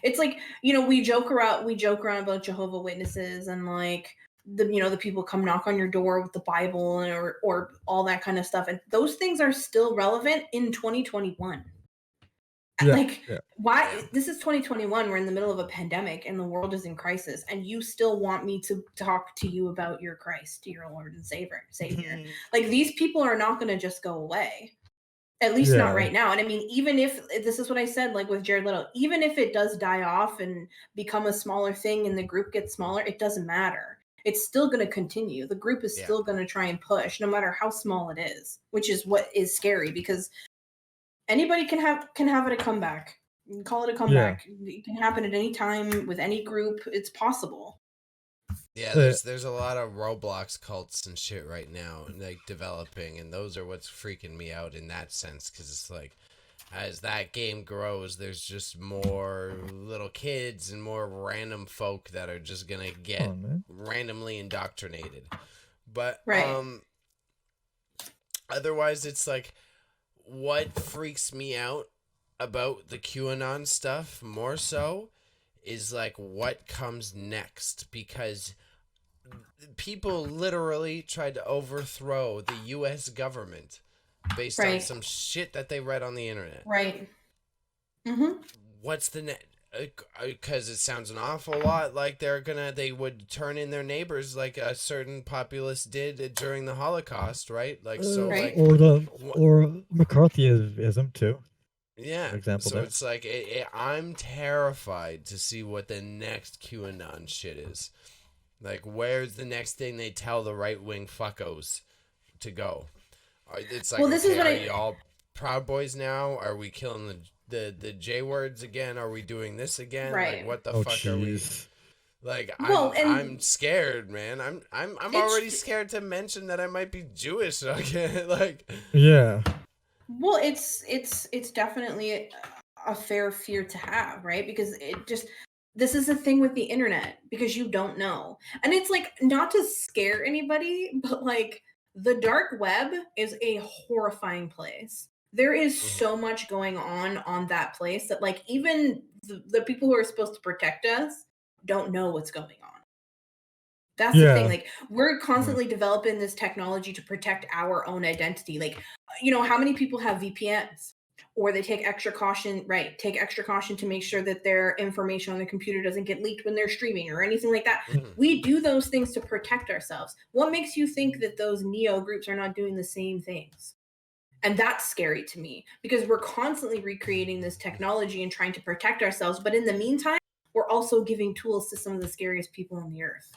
Speaker 1: It's like, we joke around about Jehovah Witnesses and like the people come knock on your door with the Bible or all that kind of stuff, and those things are still relevant in 2021. Why? This is 2021. We're in the middle of a pandemic and the world is in crisis, and you still want me to talk to you about your Christ, your Lord and Savior. Like, these people are not going to just go away. At least not right now. And I mean, even if this is what I said, like with Jared Leto, even if it does die off and become a smaller thing and the group gets smaller, it doesn't matter. It's still going to continue. The group is still going to try and push, no matter how small it is, which is what is scary, because anybody can have it a comeback. You can call it a comeback. It can happen at any time with any group. It's possible.
Speaker 3: Yeah, there's a lot of Roblox cults and shit right now, like developing, and those are what's freaking me out in that sense, because it's like, as that game grows, there's just more little kids and more random folk that are just gonna get randomly indoctrinated. But otherwise, it's like, what freaks me out about the QAnon stuff more so is like what comes next, because people literally tried to overthrow the U.S. government based on some shit that they read on the internet.
Speaker 1: Right.
Speaker 3: What's the because it sounds an awful lot like they would turn in their neighbors like a certain populace did during the Holocaust, right? Like like,
Speaker 2: or McCarthyism too.
Speaker 3: Yeah.
Speaker 2: Example
Speaker 3: so it's like I'm terrified to see what the next QAnon shit is. Like, where's the next thing they tell the right wing fuckos to go? It's like, this is what are you all Proud Boys now? Are we killing the J words again? Are we doing this again? Like, what the fuck are we? Like, I'm scared, man. I'm already scared to mention that I might be Jewish again. Like,
Speaker 1: well, it's definitely a fair fear to have, right? Because this is the thing with the internet, because you don't know. And it's like, not to scare anybody, but like, the dark web is a horrifying place. There is so much going on that place that like, even the people who are supposed to protect us don't know what's going on. That's the thing. Like, we're constantly developing this technology to protect our own identity. Like, how many people have VPNs? Or they take extra caution to make sure that their information on the computer doesn't get leaked when they're streaming or anything like that. We do those things to protect ourselves. What makes you think that those neo groups are not doing the same things? And that's scary to me, because we're constantly recreating this technology and trying to protect ourselves. But in the meantime, we're also giving tools to some of the scariest people on the earth.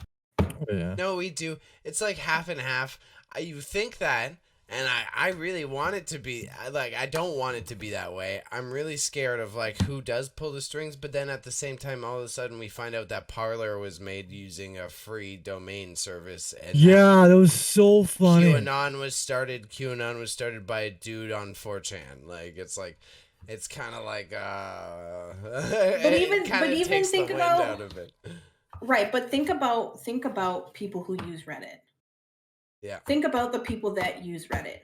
Speaker 3: No, we do. It's like half and half. You think that, And I really want it to be like, I don't want it to be that way. I'm really scared of like who does pull the strings, but then at the same time, all of a sudden we find out that Parler was made using a free domain service, and
Speaker 2: Yeah, that was so funny.
Speaker 3: QAnon was started by a dude on 4chan. Like it's kind of like
Speaker 1: but even
Speaker 3: takes
Speaker 1: think
Speaker 3: the wind
Speaker 1: about
Speaker 3: out of it.
Speaker 1: right, but think about people who use Reddit.
Speaker 3: Yeah.
Speaker 1: Think about the people that use Reddit.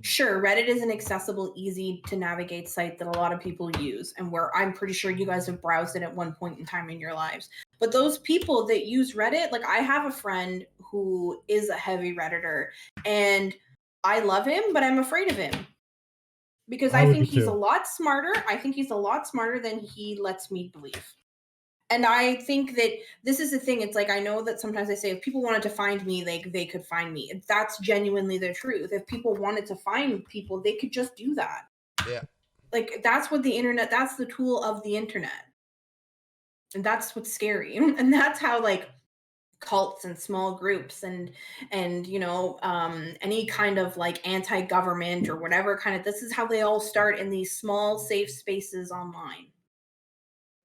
Speaker 1: Sure, Reddit is an accessible, easy to navigate site that a lot of people use, and where I'm pretty sure you guys have browsed it at one point in time in your lives. But those people that use Reddit, like I have a friend who is a heavy Redditor, and I love him, but I'm afraid of him because I think he's a lot smarter. I think he's a lot smarter than he lets me believe. And I think that this is the thing. It's like, I know that sometimes I say if people wanted to find me, they could find me. That's genuinely the truth. If people wanted to find people, they could just do that.
Speaker 3: Yeah.
Speaker 1: Like, that's what the internet, that's the tool of the internet. And that's what's scary. And that's how, like, cults and small groups and any kind of like anti-government or whatever kind of, this is how they all start, in these small safe spaces online.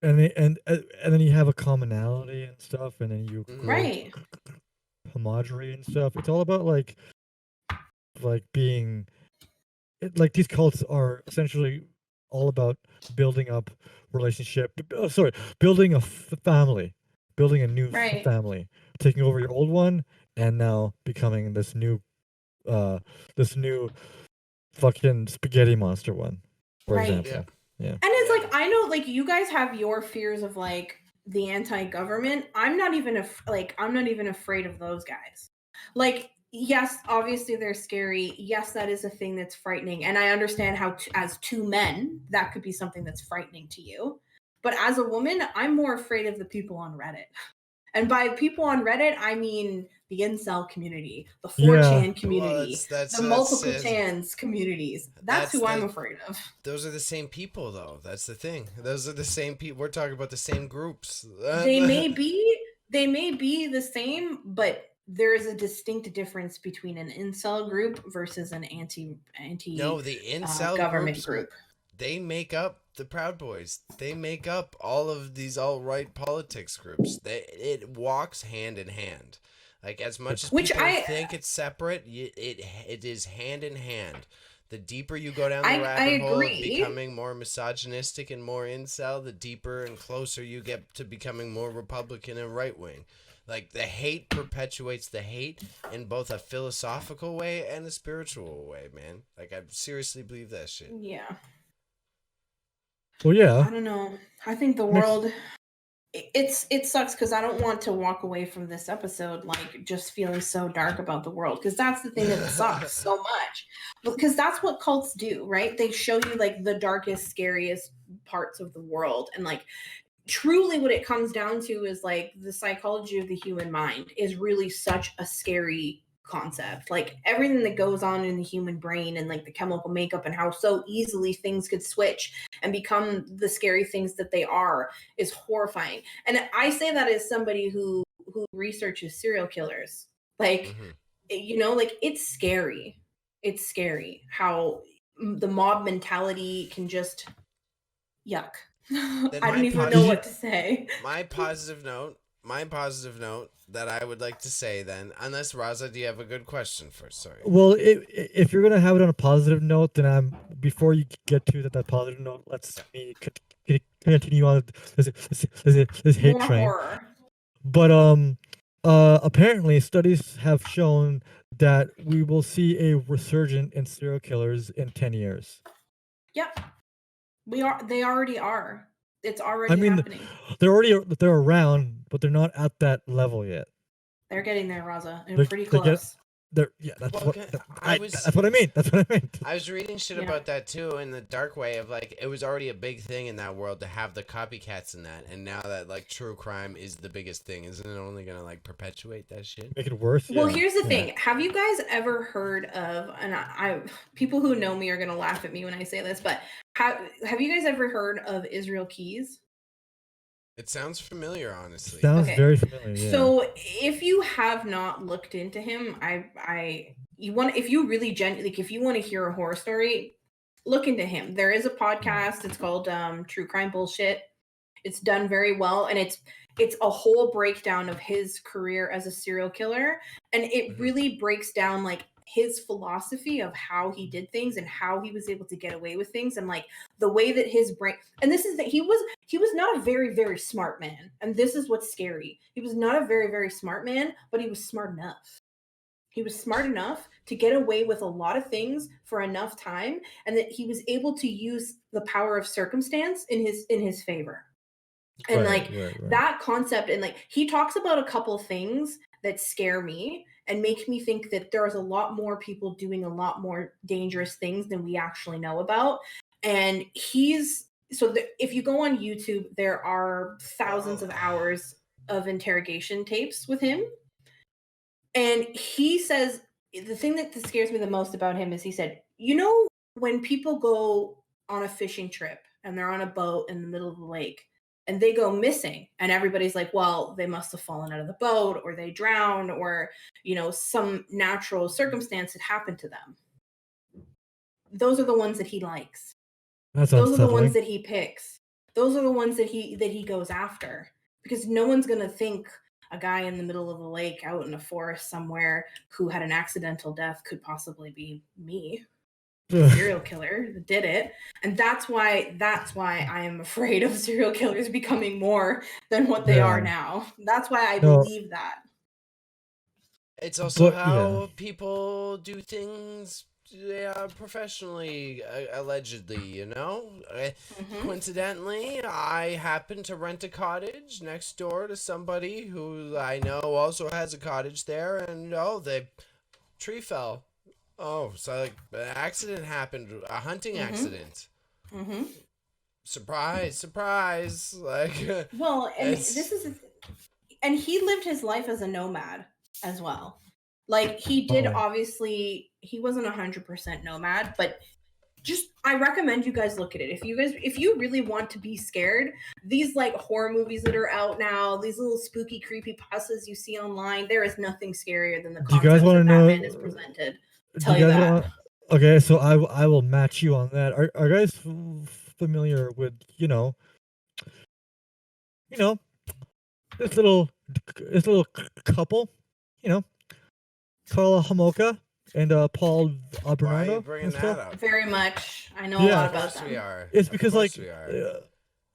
Speaker 2: And then you have a commonality and stuff, and then you grow
Speaker 1: Right.
Speaker 2: homogeneity and stuff. It's all about like being like, these cults are essentially all about building up building a family, building a new
Speaker 1: Right.
Speaker 2: family, taking over your old one, and now becoming this new fucking spaghetti monster one, for
Speaker 1: Right.
Speaker 2: example. Yeah.
Speaker 1: And it's like, I know, like, you guys have your fears of like the anti-government. I'm not even afraid of those guys. Like, yes, obviously they're scary. Yes, that is a thing that's frightening. And I understand how, as two men, that could be something that's frightening to you. But as a woman, I'm more afraid of the people on Reddit. And by people on Reddit, I mean the incel community, the 4chan community, the multiple chans communities. That's who I'm afraid of.
Speaker 3: Those are the same people, though. That's the thing. Those are the same people. We're talking about the same groups.
Speaker 1: They may be the same, but there is a distinct difference between an incel group versus an anti
Speaker 3: no, the incel
Speaker 1: government group.
Speaker 3: They make up the Proud Boys. They make up all of these alt-right politics groups. It walks hand in hand. Like, as much as people think it's separate, it is hand in hand. The deeper you go down the rabbit hole of becoming more misogynistic and more incel, the deeper and closer you get to becoming more Republican and right-wing. Like, the hate perpetuates the hate in both a philosophical way and a spiritual way, man. Like, I seriously believe that shit.
Speaker 1: Yeah.
Speaker 2: Well, yeah.
Speaker 1: I don't know. I think the world, it sucks because I don't want to walk away from this episode like just feeling so dark about the world, because that's the thing that sucks so much. Because that's what cults do, right? They show you like the darkest, scariest parts of the world, and like truly what it comes down to is like the psychology of the human mind is really such a scary concept. Like everything that goes on in the human brain and like the chemical makeup and how so easily things could switch and become the scary things that they are is horrifying. And I say that as somebody who researches serial killers. Like like it's scary. It's scary how the mob mentality can just yuck. I don't even know what to say.
Speaker 3: My positive note that I would like to say then, unless Raza, do you have a good question first? Sorry.
Speaker 2: Well, if you're gonna have it on a positive note, then before you get to that positive note, let's me continue on this hate train.
Speaker 1: Horror.
Speaker 2: But apparently studies have shown that we will see a resurgence in serial killers in 10 years.
Speaker 1: Yep. They already are. It's already happening.
Speaker 2: They're around, but they're not at that level yet.
Speaker 1: They're getting there, Raza. They're pretty close.
Speaker 2: That's what I mean. That's what I meant.
Speaker 3: I was reading shit about that too, in the dark way of like, it was already a big thing in that world to have the copycats in that, and now that like true crime is the biggest thing, isn't it only gonna like perpetuate that shit?
Speaker 2: Make it worse?
Speaker 1: Well, here's the thing. Have you guys ever heard of, and I people who know me are gonna laugh at me when I say this, but have you guys ever heard of Israel Keys?
Speaker 3: It sounds familiar, honestly.
Speaker 2: Sounds very familiar. Yeah.
Speaker 1: So if you have not looked into him, if you really like if you want to hear a horror story, look into him. There is a podcast. It's called True Crime Bullshit. It's done very well, and it's a whole breakdown of his career as a serial killer, and it really breaks down like his philosophy of how he did things and how he was able to get away with things, and like the way that his brain. And this is that he was not a very, very smart man, and this is what's scary. He was not a very, very smart man, but he was smart enough. He was smart enough to get away with a lot of things for enough time, and that he was able to use the power of circumstance in his favor. And
Speaker 2: right.
Speaker 1: That concept, and like he talks about a couple things that scare me and make me think that there's a lot more people doing a lot more dangerous things than we actually know about. And if you go on YouTube, there are thousands of hours of interrogation tapes with him. And he says the thing that scares me the most about him is he said, when people go on a fishing trip and they're on a boat in the middle of the lake and they go missing, and everybody's like, well, they must have fallen out of the boat, or they drowned, or some natural circumstance had happened to them. Those are the ones that he likes. Those are the ones that he picks. Those are the ones that he goes after, because no one's gonna think a guy in the middle of a lake out in a forest somewhere who had an accidental death could possibly be me. Serial killer that did it. And that's why I am afraid of serial killers becoming more than what they are now. That's why I believe that.
Speaker 3: It's also how people do things professionally, allegedly, Coincidentally, I happen to rent a cottage next door to somebody who I know also has a cottage there, and the tree fell. Oh, so like an accident happened, a hunting accident. Surprise! Like,
Speaker 1: well, and and he lived his life as a nomad as well. Like he did, obviously, he wasn't 100% nomad, but I recommend you guys look at it. If you really want to be scared, these like horror movies that are out now, these little spooky, creepy pastas you see online, there is nothing scarier than the concept that Batman is presented. Tell you that.
Speaker 2: Okay, so I will match you on that. Are guys familiar with this little couple, Carla Homolka and Paul Bernardo?
Speaker 3: Why are you bringing that up?
Speaker 1: Very much. I know a lot about them.
Speaker 3: We are.
Speaker 2: It's because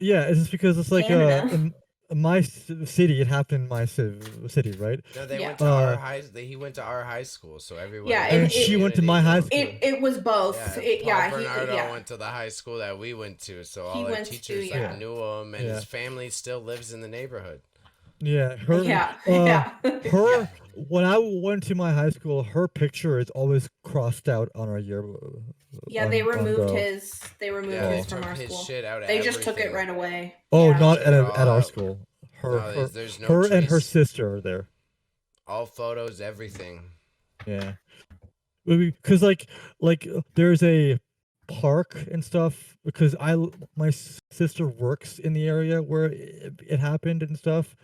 Speaker 2: it's because it's like in my city. It happened in my city, right?
Speaker 3: No, they went to our high. He went to our high school, so everyone.
Speaker 1: Yeah,
Speaker 2: and she went to my high school.
Speaker 1: It was both.
Speaker 3: Paul Bernardo went to the high school that we went to, so all our teachers knew him, and his family still lives in the neighborhood.
Speaker 2: Yeah, when I went to my high school, her picture is always crossed out on our yearbook.
Speaker 1: Yeah, they removed his from our school. They just took it right away.
Speaker 2: Oh, not at our school. Her and her sister are there.
Speaker 3: All photos, everything.
Speaker 2: Yeah, because like there's a park and stuff, because my sister works in the area where it happened and stuff.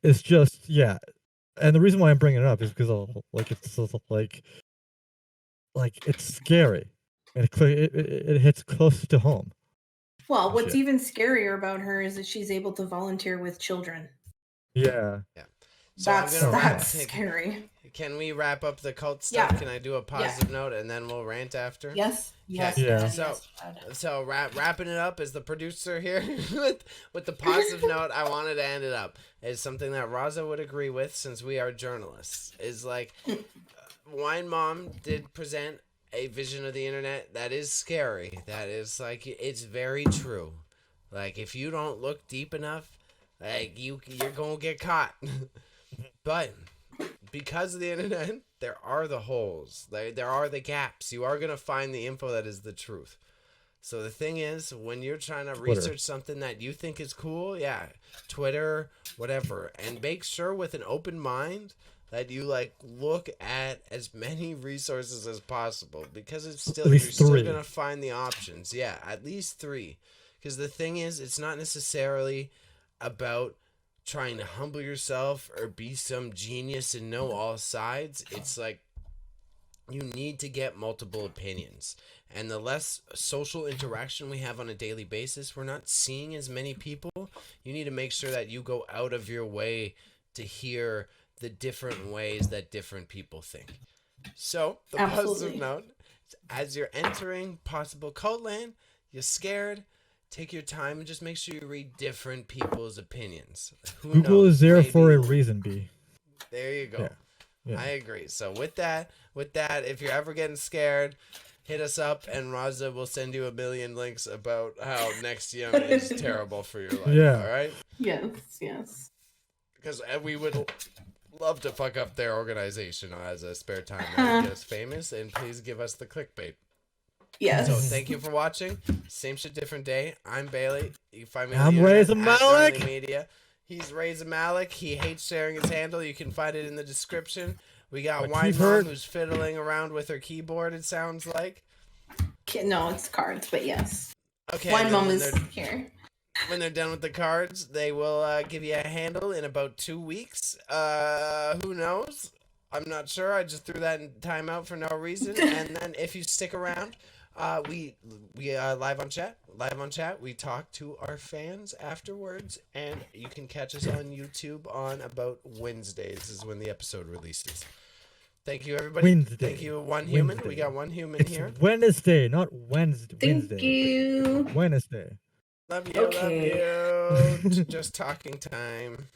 Speaker 2: It's just and the reason why I'm bringing it up is because it's scary, and it hits close to home.
Speaker 1: Well, what's even scarier about her is that she's able to volunteer with children.
Speaker 2: Yeah.
Speaker 3: So
Speaker 1: that's scary.
Speaker 3: Can we wrap up the cult stuff?
Speaker 1: Yeah.
Speaker 3: Can I do a positive note and then we'll rant after?
Speaker 1: Yes.
Speaker 2: Yeah.
Speaker 3: So wrapping it up as the producer here with the positive note, I wanted to end it up is something that Raza would agree with, since we are journalists. Is like Wine Mom did present a vision of the internet that is scary. That is like, it's very true. Like, if you don't look deep enough, like you're gonna get caught. But because of the internet, there are the holes. There are the gaps. You are going to find the info that is the truth. So the thing is, when you're trying to research something that you think is cool, Twitter, whatever, and make sure with an open mind that you look at as many resources as possible, because it's still, you're still going to find the options. Yeah, at least 3. Because the thing is, it's not necessarily about trying to humble yourself or be some genius and know all sides. It's like you need to get multiple opinions. And the less social interaction we have on a daily basis, we're not seeing as many people. You need to make sure that you go out of your way to hear the different ways that different people think. So, the positive note, as you're entering possible cult land, you're scared, take your time and just make sure you read different people's opinions.
Speaker 2: Google is there for a reason, B.
Speaker 3: There you go.
Speaker 2: Yeah.
Speaker 3: I agree. So with that, if you're ever getting scared, hit us up and Raza will send you a million links about how Nexium is terrible for your life.
Speaker 2: Yeah.
Speaker 3: All right?
Speaker 1: Yes.
Speaker 3: Because we would love to fuck up their organization as a spare time and get us famous, and please give us the clickbait.
Speaker 1: Yes.
Speaker 3: So thank you for watching. Same shit, different day. I'm Bailey. You can find me on
Speaker 2: I'm Raza Malik.
Speaker 3: Media. He's Raza Malik. He hates sharing his handle. You can find it in the description. We got Wine Mom who's fiddling around with her keyboard, it sounds like.
Speaker 1: No, it's cards, but yes.
Speaker 3: Okay.
Speaker 1: Wine Mom is here.
Speaker 3: When they're done with the cards, they will give you a handle in about 2 weeks. Who knows? I'm not sure. I just threw that in timeout for no reason. And then if you stick around, we live on chat. We talk to our fans afterwards, and you can catch us on YouTube on about Wednesdays is when the episode releases. Thank you, everybody.
Speaker 2: Wednesday.
Speaker 3: Thank you, one human. We got one human here.
Speaker 2: Wednesday, not Wednesday.
Speaker 1: Thank you.
Speaker 2: Wednesday.
Speaker 3: Love you. Love you. Just talking time.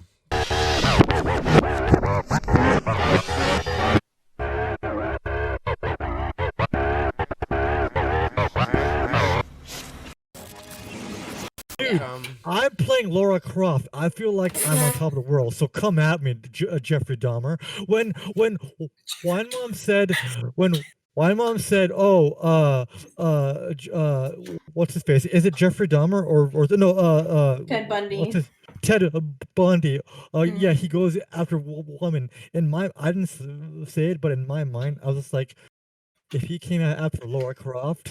Speaker 2: Dude, I'm playing Lara Croft. I feel like I'm on top of the world. So come at me, Jeffrey Dahmer. When Wine Mom said, what's his face? Is it Jeffrey Dahmer or no?
Speaker 1: Ted Bundy.
Speaker 2: Ted Bundy. Yeah, he goes after woman. I didn't say it, but in my mind, I was just like, if he came after Lara Croft,